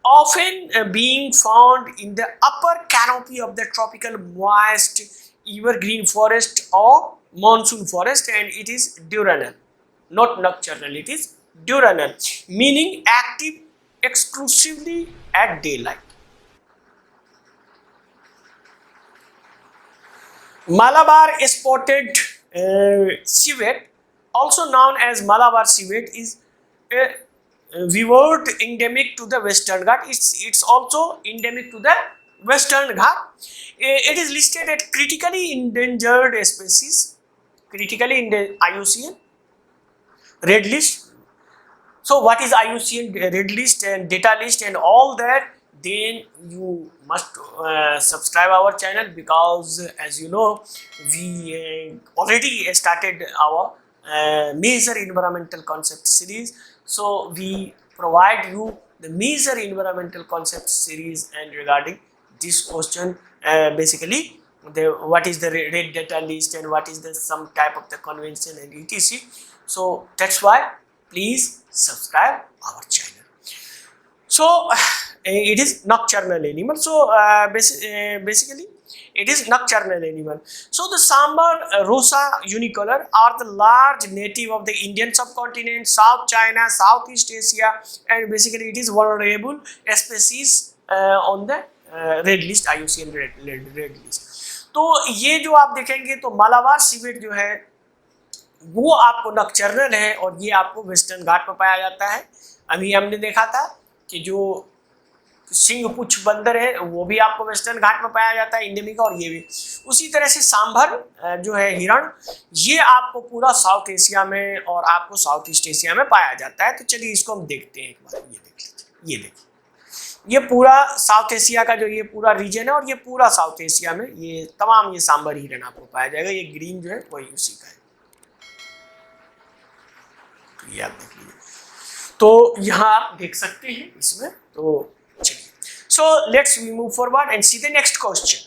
Speaker 1: often being found in the upper canopy of the tropical moist evergreen forest or monsoon forest, and it is diurnal, not nocturnal, it is diurnal, meaning active exclusively at daylight. Malabar spotted civet, also known as Malabar civet, is a viewed endemic to the Western Ghat. It's also endemic to the Western Ghat. It is listed as critically endangered species, critically endangered IUCN red list. So what is IUCN red list and data list and all that? Then you must subscribe our channel, because as you know, we already started our major environmental concept series. So we provide you the major environmental concept series, and regarding this question, basically what is the red data list and what is the some type of the convention and etc. So that's why please subscribe our channel. So it is nocturnal animal. So basically it is nocturnal animal. So the sambar rosa unicolor are the large native of the Indian subcontinent, South China, Southeast Asia, and basically it is vulnerable species on the red list, IUCN red list. तो ये जो आप देखेंगे तो Malabar civet जो है वो आपको नॉकटर्नल है और ये आपको वेस्टर्न घाट में पाया जाता है. अभी हमने देखा था कि जो सिंह पुच्छ बंदर है वो भी आपको वेस्टर्न घाट में पाया जाता है, इंडियमी का, और ये भी उसी तरह से सांभर जो है हिरण, ये आपको पूरा साउथ एशिया में और आपको साउथ ईस्ट एशिया में पाया जाता है. तो चलिए इसको हम देखते हैं एक बार. ये देख लीजिए, ये देखिए, ये पूरा साउथ एशिया का जो ये पूरा रीजन है और ये पूरा साउथ एशिया में ये तमाम ये सांभर हिरण आपको पाया जाएगा. ये ग्रीन जो है वही उसी का है. तो ये आप देख लीजिए, तो यहाँ आप देख सकते हैं इसमें. तो चलिए, so let's we move forward and see the next question.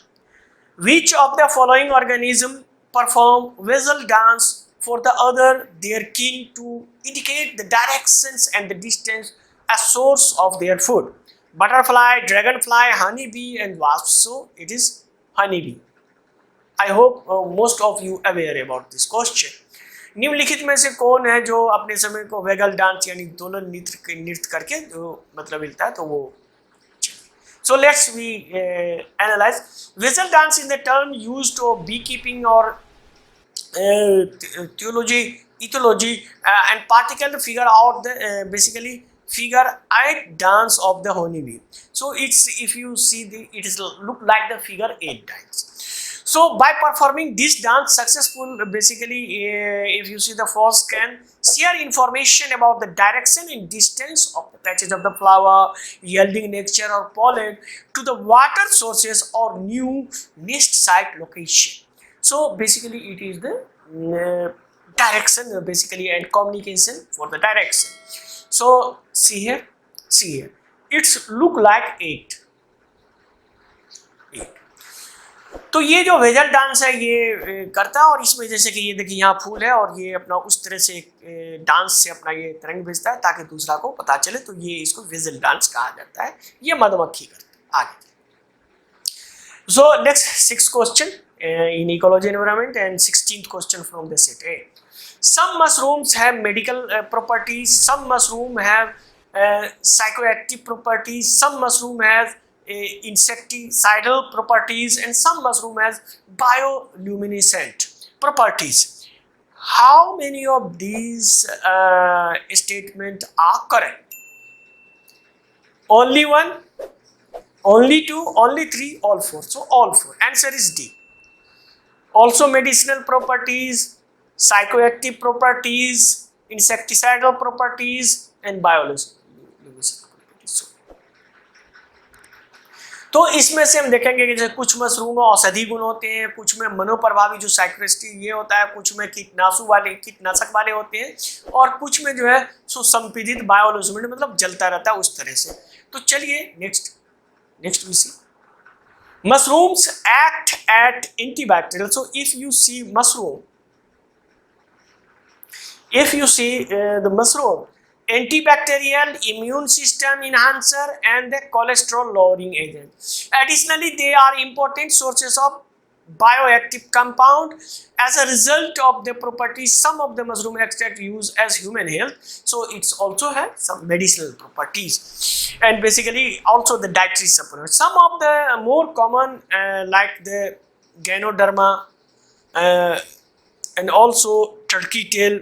Speaker 1: Which of the following organism perform visual dance for the other their kin to indicate the directions and the distance as source of their food? Butterfly, dragonfly, honeybee, and wasp. So it is honeybee. I hope most of you aware about this question. निम्नलिखित में से कौन है जो अपने समय को vagal dance यानी दोलन नृत्य करके जो मतलब मिलता है, तो वो. So let's we analyze. Visual dance is the term used to beekeeping or ethology, and particularly figure out the basically figure eight dance of the honeybee. So it's, if you see it is look like the figure 8 dance. So by performing this dance successful, basically if you see the first can share information about the direction and distance of the patches of the flower, yielding nectar or pollen to the water sources or new nest site location. So basically it is the direction basically and communication for the direction. So see here, it's look like 8. तो ये जो vessel dance है ये करता है, और इसमें जैसे कि ये देखिए यहाँ फूल है और ये अपना उस तरह से डांस से अपना ये तरंग भेजता है ताकि दूसरा को पता चले, तो ये इसको वेजल डांस कहा जाता है. ये मधुमक्खी करता है. आगे. So next 6th question in ecology environment and 16th question from the set A. Some mushrooms have medical properties, some mushroom have psychoactive properties, some mushroom have insecticidal properties, and some mushroom has bioluminescent properties. How many of these statements are correct? Only one, only two, only three, all four. So all four. Answer is D. Also medicinal properties, psychoactive properties, insecticidal properties and biological properties. तो इसमें से हम देखेंगे कि जैसे कुछ mushroom में औषधि गुण होते हैं, कुछ में मनोप्रभावी जो साइक्रेस्टिक ये होता है, कुछ में कीटनाशक वाले होते हैं और कुछ में जो है सुसंपीडित बायोलुमिनेंट मतलब जलता रहता है उस तरह से. तो चलिए next we see mushrooms act at antibacterial. So if you see the mushroom, antibacterial, immune system enhancer and the cholesterol lowering agent. Additionally, they are important sources of bioactive compound. As a result of the properties, some of the mushroom extract used as human health, so it's also has some medicinal properties and basically also the dietary supplements. Some of the more common like the Ganoderma and also turkey tail,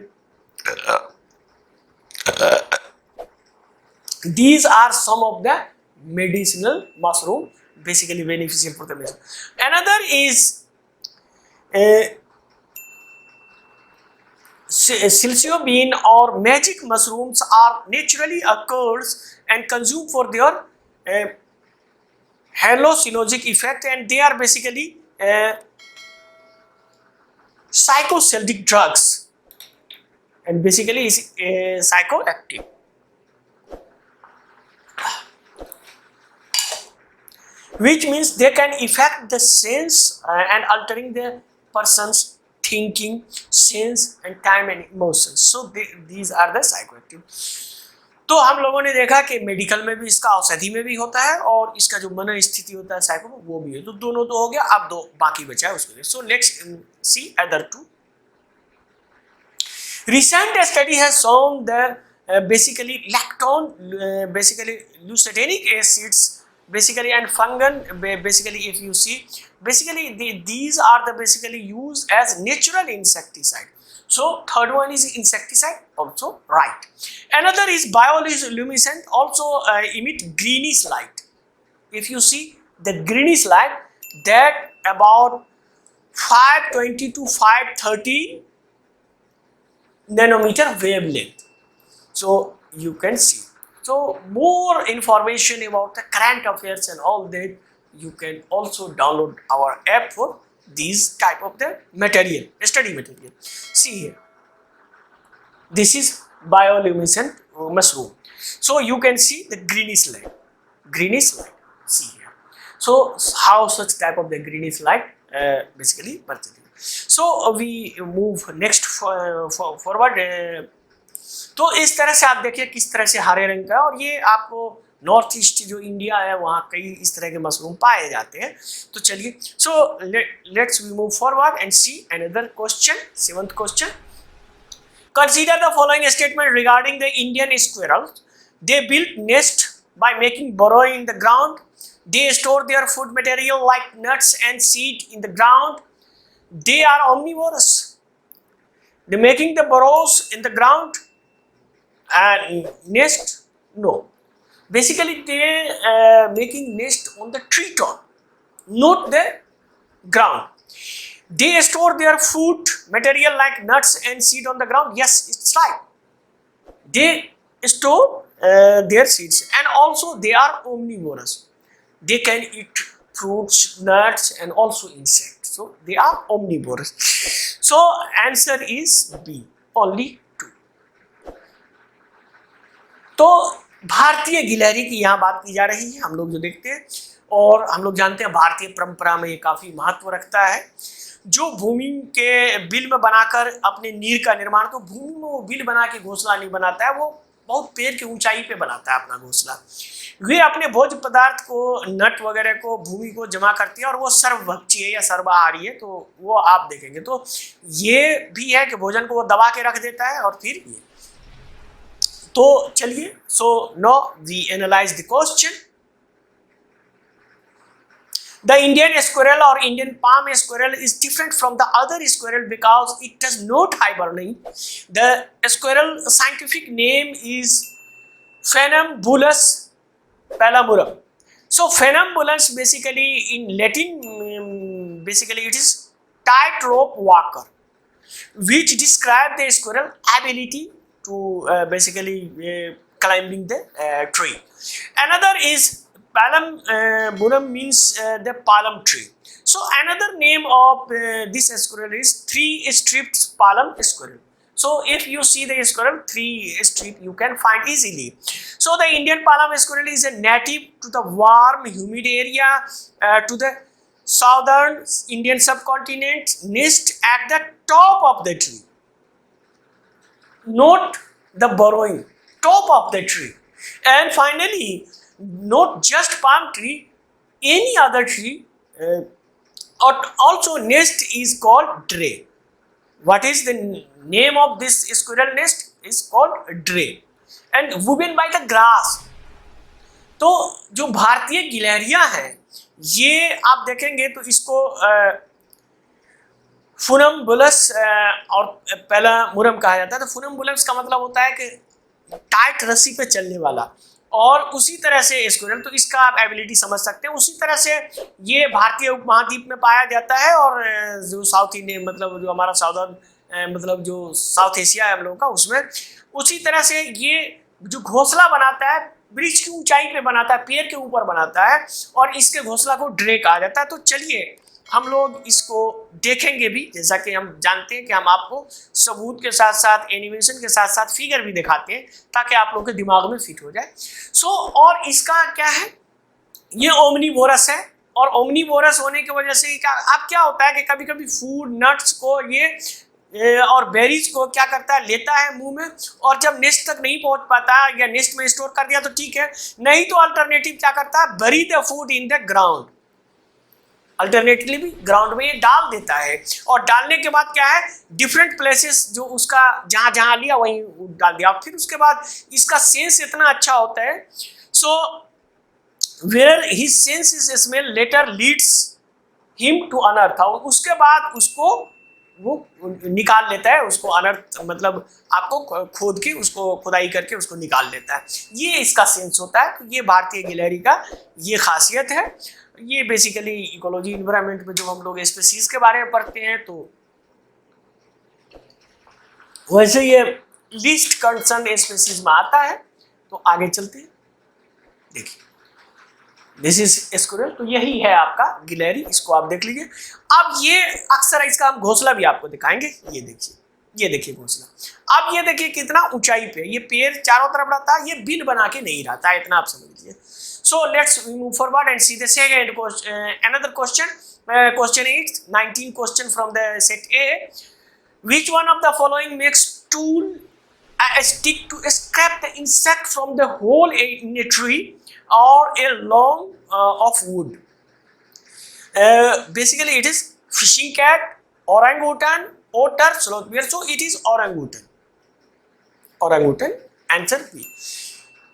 Speaker 1: these are some of the medicinal mushroom basically beneficial for the medicine. Another is psilocybin or magic mushrooms are naturally occurs and consumed for their hallucinogenic effect, and they are basically psychocydic drugs and basically is psychoactive. Which means they can affect the sense and altering the person's thinking, sense and time and emotions. So these are the psychoactive. तो हम लोगों ने देखा कि medical में भी इसका औषधि में भी होता है और इसका जो मन स्थिति होता है साइको में वो भी है. तो दोनों तो हो गया, अब दो बाकी बचा है उसमें. So next see other two. Recent study has shown that basically lactone, basically lucitinic acids, basically and fungal, basically if you see, basically these are the basically used as natural insecticide. So third one is insecticide, also right. Another is bioluminescent, also emit greenish light. If you see the greenish light, that about 520 to 530 nanometer wavelength. So you can see. So more information about the current affairs and all that, you can also download our app for these type of the material, study material. See here, this is bioluminescent mushroom. So you can see the greenish light. See here. So how such type of the greenish light basically perceived. So we move next forward. तो इस तरह से आप देखिए किस तरह से हरे रंग का, और ये आपको नॉर्थ ईस्ट जो इंडिया है वहाँ कई इस तरह के मशरूम पाए जाते हैं. तो चलिए, so let's we move forward and see another question. 7th question. Consider the following statement regarding the Indian squirrel. They build nest by making burrow in the ground. They store their food material like nuts and seed in the ground. They are omnivorous. They making the burrows in the ground and nest, no. Basically they making nest on the tree top, not the ground. They store their food material like nuts and seed on the ground. Yes, it's right. They store their seeds, and also they are omnivorous. They can eat fruits, nuts and also insects. So they are omnivorous. So answer is B, only 2. तो भारतीय गिलहरी की यहाँ बात की जा रही है, हम लोग जो देखते हैं, और हम लोग जानते हैं भारतीय परंपरा में ये काफी महत्व रखता है. जो भूमि के बिल में बनाकर अपने नीर का निर्माण, तो भूमि में वो बिल बना के घोंसला नहीं बनाता है, वो बहुत पेड़ की ऊंचाई पे बनाता है अपना घोंसला. वे अपने भोज्य पदार्थ को, नट वगैरह को भूमि को जमा करती है, और वो सर्वभक्षी है या सर्वाहारी है, तो वो आप देखेंगे. तो ये भी है कि भोजन को वो दबा के रख देता है. और फिर ये, तो चलिए, so now we analyse the question. The Indian squirrel or Indian palm squirrel is different from the other squirrel because it does not hibernate. The squirrel scientific name is Phenom bullus Palamuram. So funambulance basically in Latin, basically it is tightrope walker, which describe the squirrel ability to basically climbing the tree. Another is Palamuram means the palm tree. So another name of this squirrel is three-striped palm squirrel. So if you see the squirrel three-strip, you can find easily. So the Indian palm squirrel is a native to the warm, humid area to the southern Indian subcontinent, nest at the top of the tree. Note the burrowing, top of the tree. And finally, not just palm tree, any other tree, also nest is called dray. What is the name of this squirrel nest? Is called dray and woven by the grass. तो जो भारतीय गिलहरियां हैं, ये आप देखेंगे तो इसको फुनम्बुलस और पैलामुरम कहा जाता है। तो फुनम्बुलस का मतलब होता है कि टाइट रस्सी पे चलने वाला, और उसी तरह से स्क्विरल, तो इसका आप एबिलिटी समझ सकते हैं। उसी तरह से ये भारतीय उपमहाद्वीप में पाया जाता है, और जो साउथ इंडियन मतलब जो हमारा साउदर्न मतलब जो साउथ एशिया है हम लोगों का, उसमें उसी तरह से ये जो घोंसला बनाता है वृक्ष की ऊंचाई पे बनाता है, पेड़ के ऊपर बनाता है, और इसके घोंसला को ड्रे कहा जाता है। तो चलिए हम लोग इसको देखेंगे भी, जैसा कि हम जानते हैं कि हम आपको सबूत के साथ साथ एनिमेशन के साथ साथ फिगर भी दिखाते हैं ताकि आप लोगों के दिमाग में फिट हो जाए। और इसका क्या है, ये ओमनीवोरस है, और ओमनीवोरस होने की वजह से अब क्या होता है कि कभी कभी फूड नट्स को ये और बेरीज को क्या करता है, लेता है मुंह में, और जब नेस्ट तक नहीं पहुंच पाता या नेस्ट में स्टोर कर दिया तो ठीक है, नहीं तो अल्टरनेटिव क्या करता है, बरी the food in the ground. Alternatively ground में ये डाल देता है, और डालने के बाद क्या है, डिफरेंट प्लेसेस जो उसका जहां जहां लिया वहीं डाल दिया। फिर उसके बाद इसका सेंस इतना अच्छा होता है, so where his sense is smell later leads him to अनर्थ, और उसके बाद उसको वो निकाल लेता है, उसको अनर्थ मतलब आपको खोद के उसको खुदाई करके उसको निकाल लेता है। ये इसका सेंस होता है। तो ये भारतीय गिलहरी का ये खासियत है। ये बेसिकली इकोलॉजी एनवायरनमेंट में जो हम लोग स्पीशीज के बारे में पढ़ते हैं, तो वैसे ये लीस्ट कंसर्न स्पीशीज में आता है। तो आगे चलते हैं, देखिए दिस इज स्क्विरल, तो यही है आपका गिलहरी, इसको आप देख लीजिए। अब ये अक्सर इसका हम घोंसला भी आपको दिखाएंगे, ये देखिए घोंसला। अब ये देखिए कितना ऊंचाई पे, ये पेड़ चारों तरफ रहता है, ये बिल बना के नहीं रहता है, इतना आप समझ लीजिए। So let's move forward and see the second question. Another question, question 8, 19 question from the set A. Which one of the following makes tool a stick to scrape the insect from the hole in a tree or a log of wood? Basically, it is fishing cat, orangutan, otter, sloth bear. So it is orangutan. Orangutan. Answer B.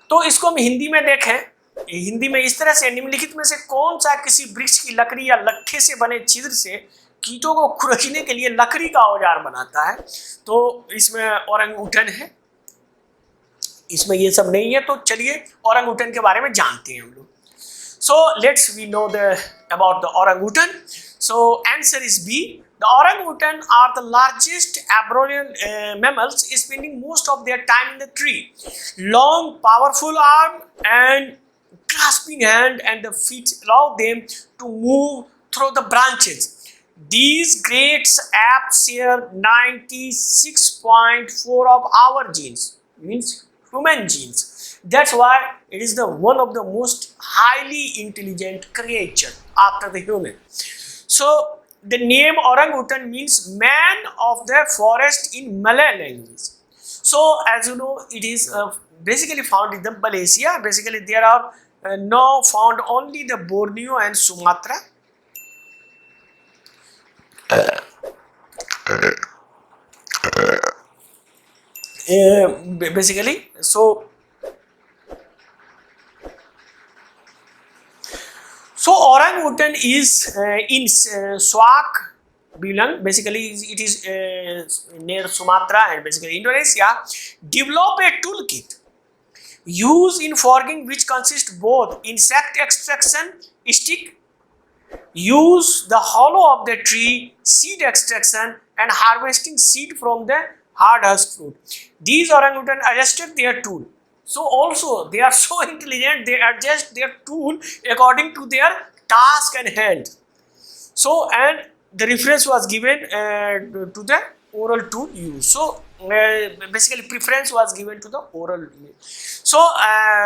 Speaker 1: तो इसको हम हिंदी में देखें, हिंदी में इस तरह से, निम्नलिखित में से कौन सा किसी वृक्ष की लकड़ी या लट्ठे से बने छिद्र से कीटों को खुरचने के लिए लकड़ी का औजार बनाता है? तो इसमें ओरंगूटन है, इसमें ये सब नहीं है। तो चलिए ओरंगूटन के बारे में जानते हैं हम लोग। So let's we know the about the orangutan. So answer is B. The orangutan are the largest arboreal mammals, spending most of their time in the tree. Long, powerful arm and grasping hand and the feet allow them to move through the branches. These great apes share 96.4 of our genes, means human genes. That's why it is the one of the most highly intelligent creature after the human. So the name orangutan means man of the forest in Malay language. So as you know, it is basically found in the Malaysia. Basically there are now found only the Borneo and Sumatra. Basically, so orangutan is in Swak belong. Basically, it is near Sumatra and basically Indonesia. Develop a toolkit use in fogging which consists both insect extraction stick, use the hollow of the tree, seed extraction, and harvesting seed from the hard husk fruit. These orangutan adjusted their tool. So also they are so intelligent, they adjust their tool according to their task and hand. So, and the reference was given to the oral tool use. So basically preference was given to the oral. So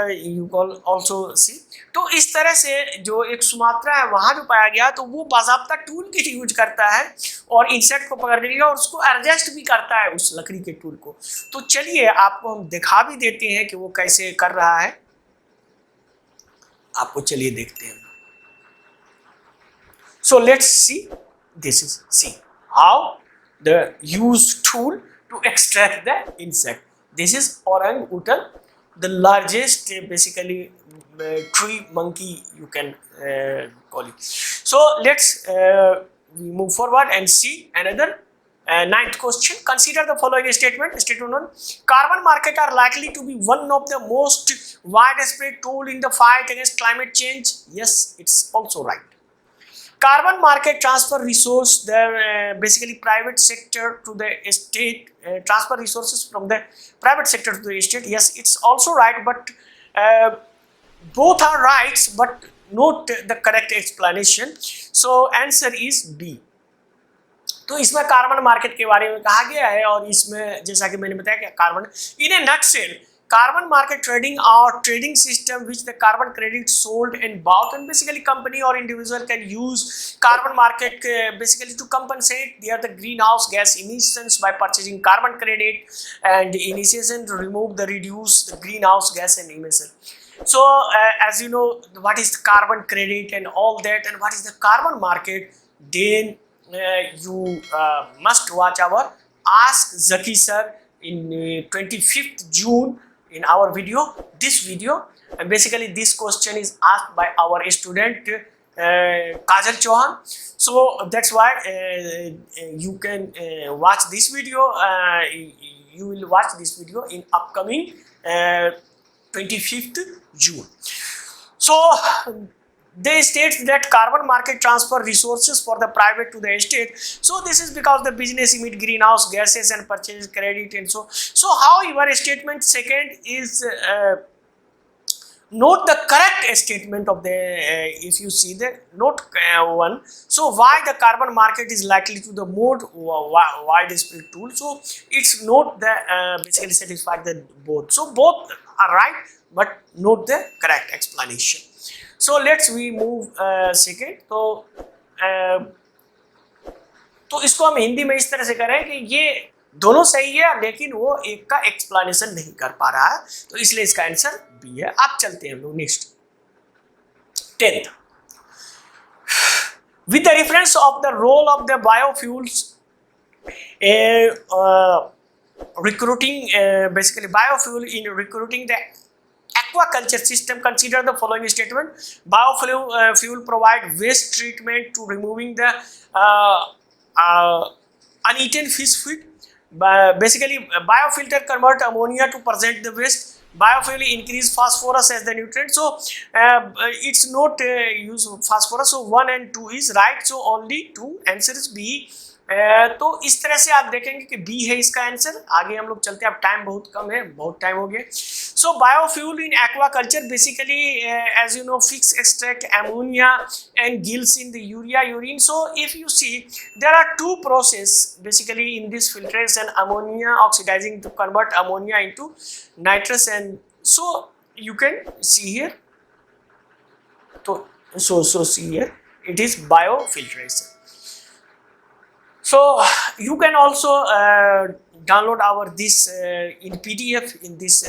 Speaker 1: you can also see. तो इस तरह से जो एक Sumatra है वहां जो पाया गया तो वो बाजाब्ता टूल किट यूज करता है और इंसेक्ट को पकड़ने के लिए और उसको एडजस्ट भी करता है उस लकड़ी के टूल को. तो चलिए आपको हम दिखा भी देते हैं कि वो कैसे कर रहा है. आपको चलिए देखते हैं. So let's see. This is see how the use tool to extract the insect. This is orangutan, the largest basically tree monkey you can call it. So let's we move forward and see another ninth question. Consider the following statement. Statement 1: carbon market are likely to be one of the most widespread tool in the fight against climate change. Yes, it's also right. Carbon market transfer resource, the basically private sector to the state, transfer resources from the private sector to the state. Yes, it's also right, but both are right, but not the correct explanation. So answer is B. तो इसमें carbon market के बारे में कहा गया है और इसमें जैसा कि मैंने बताया कि carbon in A nutshell carbon market trading or trading system which the carbon credit sold and bought, and basically company or individual can use carbon market basically to compensate the greenhouse gas emissions by purchasing carbon credit and initiation to remove the reduce the greenhouse gas and emission. So as you know what is the carbon credit and all that and what is the carbon market, then you must watch our Ask Zaki sir in 25th June in our video, this video, and basically this question is asked by our student Kajal Chauhan. So that's why you can watch this video. You will watch this video in upcoming 25th June. So they state that carbon market transfer resources for the private to the state. So this is because the business emit greenhouse gases and purchase credit and so how your statement second is note the correct statement of the if you see the note one. So why the carbon market is likely to the more widespread tool. So it's not the basically satisfied the both. So both are right, but note the correct explanation. So let's we move second. तो इसको हम हिंदी में इस तरह से करें कि ये दोनों सही है लेकिन वो एक का एक्सप्लेनेशन नहीं कर पा रहा है, तो इसलिए इसका आंसर बी है. आप चलते हैं हम लोग next 10th. With the reference of the role of the biofuels recruiting basically biofuel in recruiting the aquaculture system, consider the following statement. Biofuel provide waste treatment to removing the uneaten fish feed. Basically biofilter convert ammonia to present the waste. Biofuel increase phosphorus as the nutrient. So it's not use phosphorus. So 1 and 2 is right. So only 2. Answer is B. तो इस तरह से आप देखेंगे कि B है इसका answer. आगे हम लोग चलते हैं, अब टाइम बहुत कम है, बहुत टाइम हो गया. So biofuel in aquaculture basically as you know fix extract ammonia and gills in the urea urine. So if you see there are two process basically in this filtration, ammonia oxidizing to convert ammonia into nitrous and so you can see here. So see here it is biofiltration. So you can also download our this in PDF in this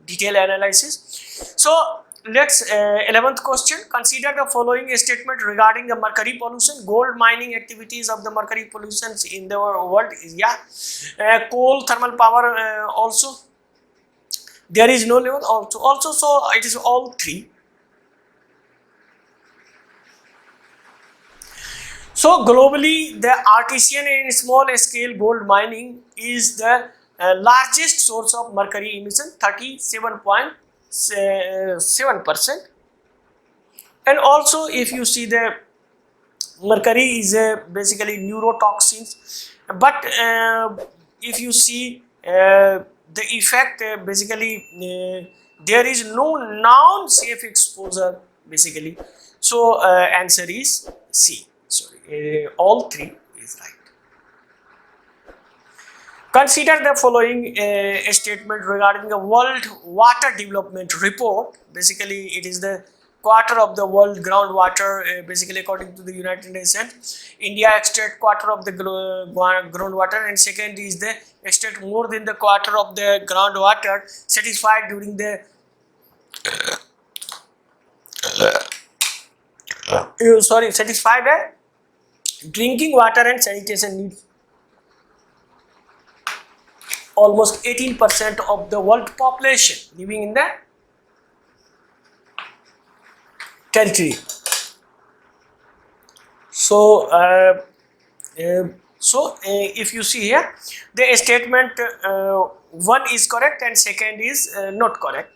Speaker 1: detailed analysis. So let's 11th question. Consider the following statement regarding the mercury pollution. Gold mining activities of the mercury pollutions in the world is coal, thermal power also. There is no level also so it is all three. So globally the artisan and small scale gold mining is the largest source of mercury emission, 37.6 7%. And also if you see the mercury is basically neurotoxins, but if you see the effect, there is no non-safe exposure basically. So answer is C. Sorry, all three is right. Consider the following statement regarding the World Water Development Report. Basically, it is the quarter of the world groundwater. Basically, according to the United Nations, India extract quarter of the groundwater, and second is the extract more than the quarter of the groundwater satisfied during the satisfied drinking water and sanitation needs. Almost 18% of the world population living in the territory. So, if you see here, the statement one is correct and second is not correct.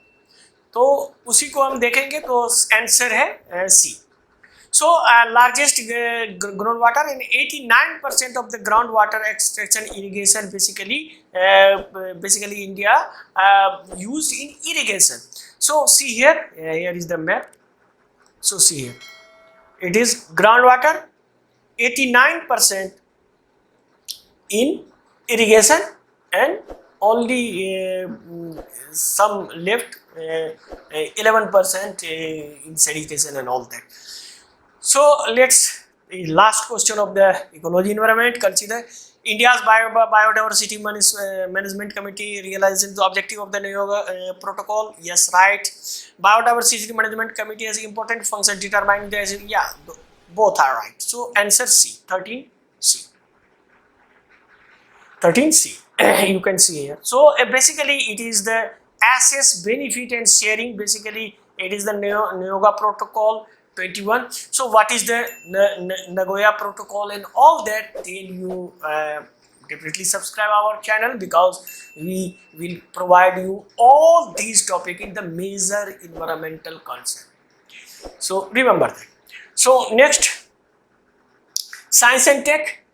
Speaker 1: तो उसी को हम देखेंगे तो answer है C. So, largest groundwater and 89% of the groundwater extraction irrigation basically India used in irrigation. So, see here, here is the map. So, see here, it is groundwater 89% in irrigation and only some left 11% in sanitation and all that. So let's last question of the ecology environment. Consider India's biodiversity management committee realizes the objective of the Nagoya protocol. Yes, right. Biodiversity management committee has important function determining the, yeah, both are right. So answer C, 13C. 13C. You can see here. So basically it is the assess benefit and sharing. Basically it is the Nagoya protocol 21. So what is the Nagoya protocol and all that, then you definitely subscribe our channel, because we will provide you all these topics in the major environmental concept. So remember that. So next, science and tech.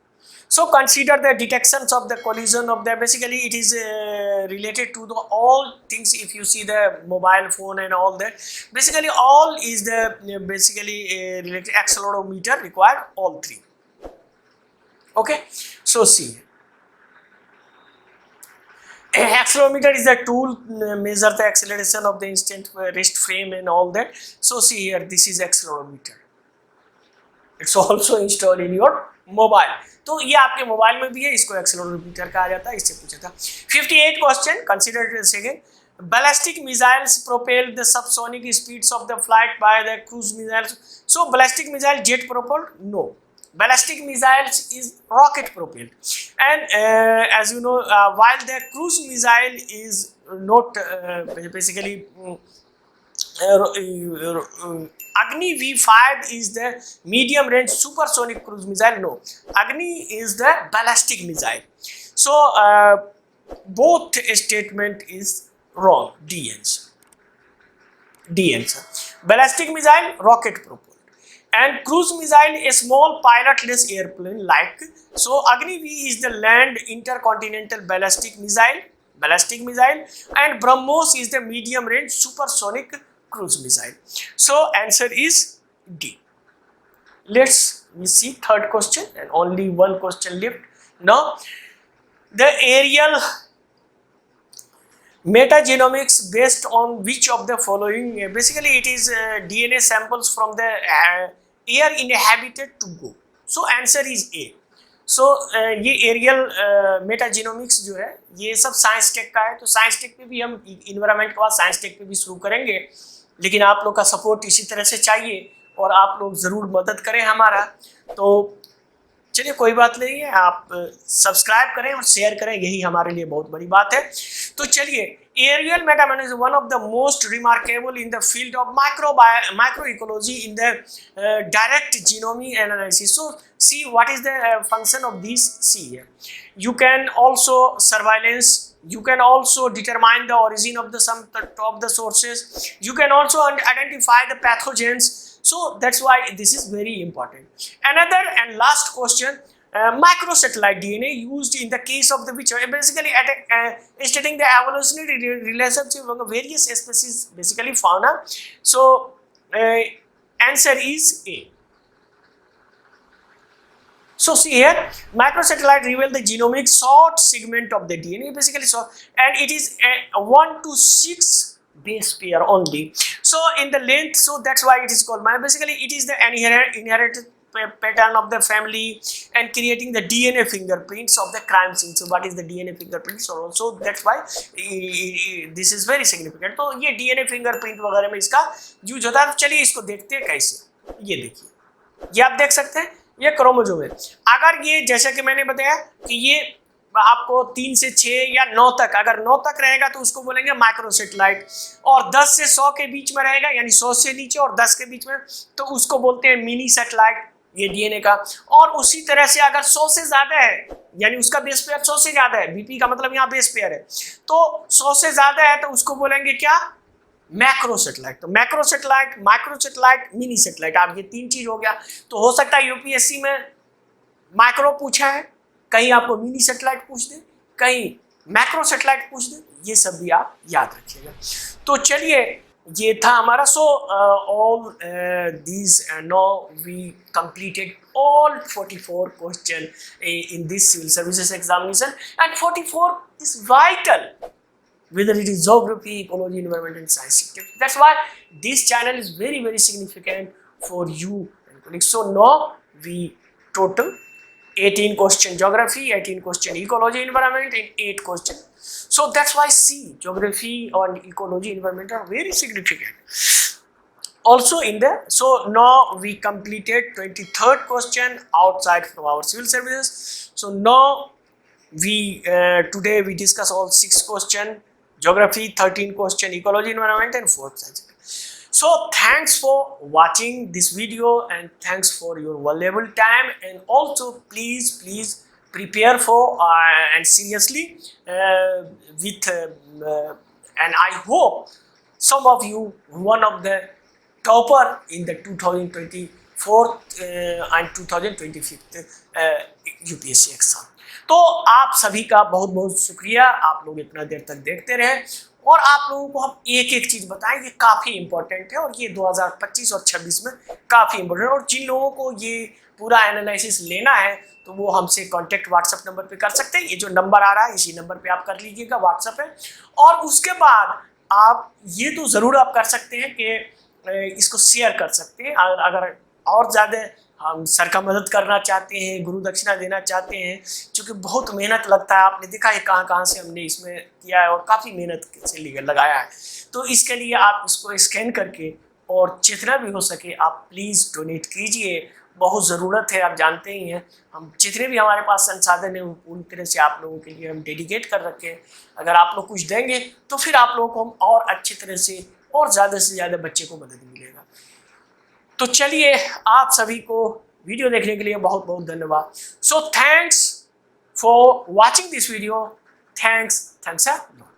Speaker 1: So consider the detections of the collision of the, basically it is related to the all things. If you see the mobile phone and all that, basically all is the related accelerometer required, all three. Okay, so see, accelerometer is the tool measure the acceleration of the instant rest frame and all that. So see here, this is accelerometer. It's also installed in your mobile, तो ये आपके mobile में भी है, इसको accelerometer कहा जाता है, इससे पूछा था. 58 question, consider second. Ballistic missiles propel the subsonic speeds of the flight by the cruise missiles. So ballistic missile jet propelled? No. Ballistic missiles is rocket propelled. And as you know, while the cruise missile is not basically Agni V5 is the medium range supersonic cruise missile. No, Agni is the ballistic missile. So both statement is wrong. D answer. D answer. Ballistic missile, rocket propelled, and cruise missile, a small pilotless airplane like. So Agni V is the land intercontinental ballistic missile, and BrahMos is the medium range supersonic cruise missile. So answer is D. Let's see third question, and only one question left. Now the aerial metagenomics based on which of the following? Basically it is DNA samples from the air inhabited to go. So answer is A. So ये aerial मेटाजीनोमिक्स जो है ये सब science tech का है, तो science tech पे भी हम इन्वायरमेंट के बाद साइंस टेक पे भी शुरू करेंगे, लेकिन आप लोग का सपोर्ट इसी तरह से चाहिए और आप लोग ज़रूर मदद करें हमारा. तो चलिए कोई बात नहीं है, आप सब्सक्राइब करें और शेयर करें, यही हमारे लिए बहुत बड़ी बात है. तो चलिए, aerial metagenomics one of the most remarkable in the field of micro ecology in the direct genomic analysis. So see what is the function of this. See here, you can also surveillance you can also determine the origin of the some of the sources, you can also identify the pathogens. So that's why this is very important. Another and last question, microsatellite DNA used in the case of the which basically stating the evolutionary relationship among various species, basically fauna. So answer is A. So see here, microsatellite reveal the genomic short segment of the DNA, basically, so, and it is a 1 to 6 base pair only. So in the length, so that's why it is called. Basically, it is the inherited pattern of the family and creating the DNA fingerprints of the crime scene. So what is the DNA fingerprints? So also that's why this is very significant. तो ये DNA fingerprint वगैरह में इसका use होता है. चलिए इसको देखते हैं कैसे. ये देखिए, ये आप देख सकते हैं, ये क्रोमोसोम है. अगर ये जैसा कि मैंने बताया कि ये आपको 3 से 6 या 9 तक, अगर 9 तक रहेगा तो उसको बोलेंगे माइक्रोसैटेलाइट, और 10 से 100 के बीच में रहेगा यानी 100 से नीचे और 10 के बीच में तो उसको बोलते हैं मिनी सैटेलाइट, ये डीएनए का. और उसी तरह से अगर 100 से ज्यादा है यानी उसका बेस पेयर 100 से ज्यादा है, बीपी का मतलब यहाँ बेस पेयर है, तो 100 से ज्यादा है तो उसको बोलेंगे क्या, मैक्रोसैटेलाइट. तो मैक्रोसैटेलाइट, माइक्रोसैटेलाइट, मिनी सैटेलाइट, आप ये 3 चीज हो गया. तो हो सकता है यूपीएससी में माइक्रो पूछा है, कहीं आपको मिनी सैटेलाइट पूछ दे, कहीं मैक्रोसैटेलाइट पूछ दे, ये सब भी आप याद रखिएगा. तो चलिए ये था हमारा. So all these now we completed all 44 question in this civil services examination, and 44 is vital, whether it is geography, ecology, environment and science. That's why this channel is very very significant for you and colleagues. So now we total 18 question geography, 18 question ecology environment and 8 question. So that's why see, geography and ecology environment are very significant. Also in the, so now we completed 23rd question outside from our civil services. So now we today we discuss all 6 question geography, 13 question ecology environment and 4 science. So thanks for watching this video and thanks for your valuable time, and also please prepare for and seriously with and I hope some of you one of the topper in the 2024 and 2025 UPSC exam. तो आप सभी का बहुत बहुत शुक्रिया, आप लोग इतना देर तक देखते रहे और आप लोगों को हम एक एक चीज बताएं, ये काफी इंपॉर्टेंट है और ये 2025 और 26 में काफी इंपॉर्टेंट है. और जिन लोगों को ये पूरा एनालिसिस लेना है तो वो हमसे कांटेक्ट व्हाट्सएप नंबर पे कर सकते हैं. ये जो नंबर आ रहा है इसी नंबर पे आप कर लीजिएगा, व्हाट्सएप है. और उसके बाद आप ये तो ज़रूर आप कर सकते हैं कि इसको शेयर कर सकते हैं. अगर और ज़्यादा हम सर का मदद करना चाहते हैं, गुरु दक्षिणा देना चाहते हैं, क्योंकि बहुत मेहनत लगता है, आपने देखा है कहाँ से हमने इसमें किया है और काफ़ी मेहनत से लगाया है. तो इसके लिए आप इसको स्कैन करके और जितना भी हो सके आप प्लीज़ डोनेट कीजिए, बहुत ज़रूरत है. आप जानते ही हैं हम जितने भी हमारे पास संसाधन है वो पूरी तरह से आप लोगों के लिए हम डेडिकेट कर रखे हैं. अगर आप लोग कुछ देंगे तो फिर आप लोगों को हम और अच्छी तरह से और ज़्यादा से ज़्यादा बच्चे को मदद मिलेगा. तो चलिए आप सभी को वीडियो देखने के लिए बहुत बहुत धन्यवाद. So thanks for watching this video. Thanks.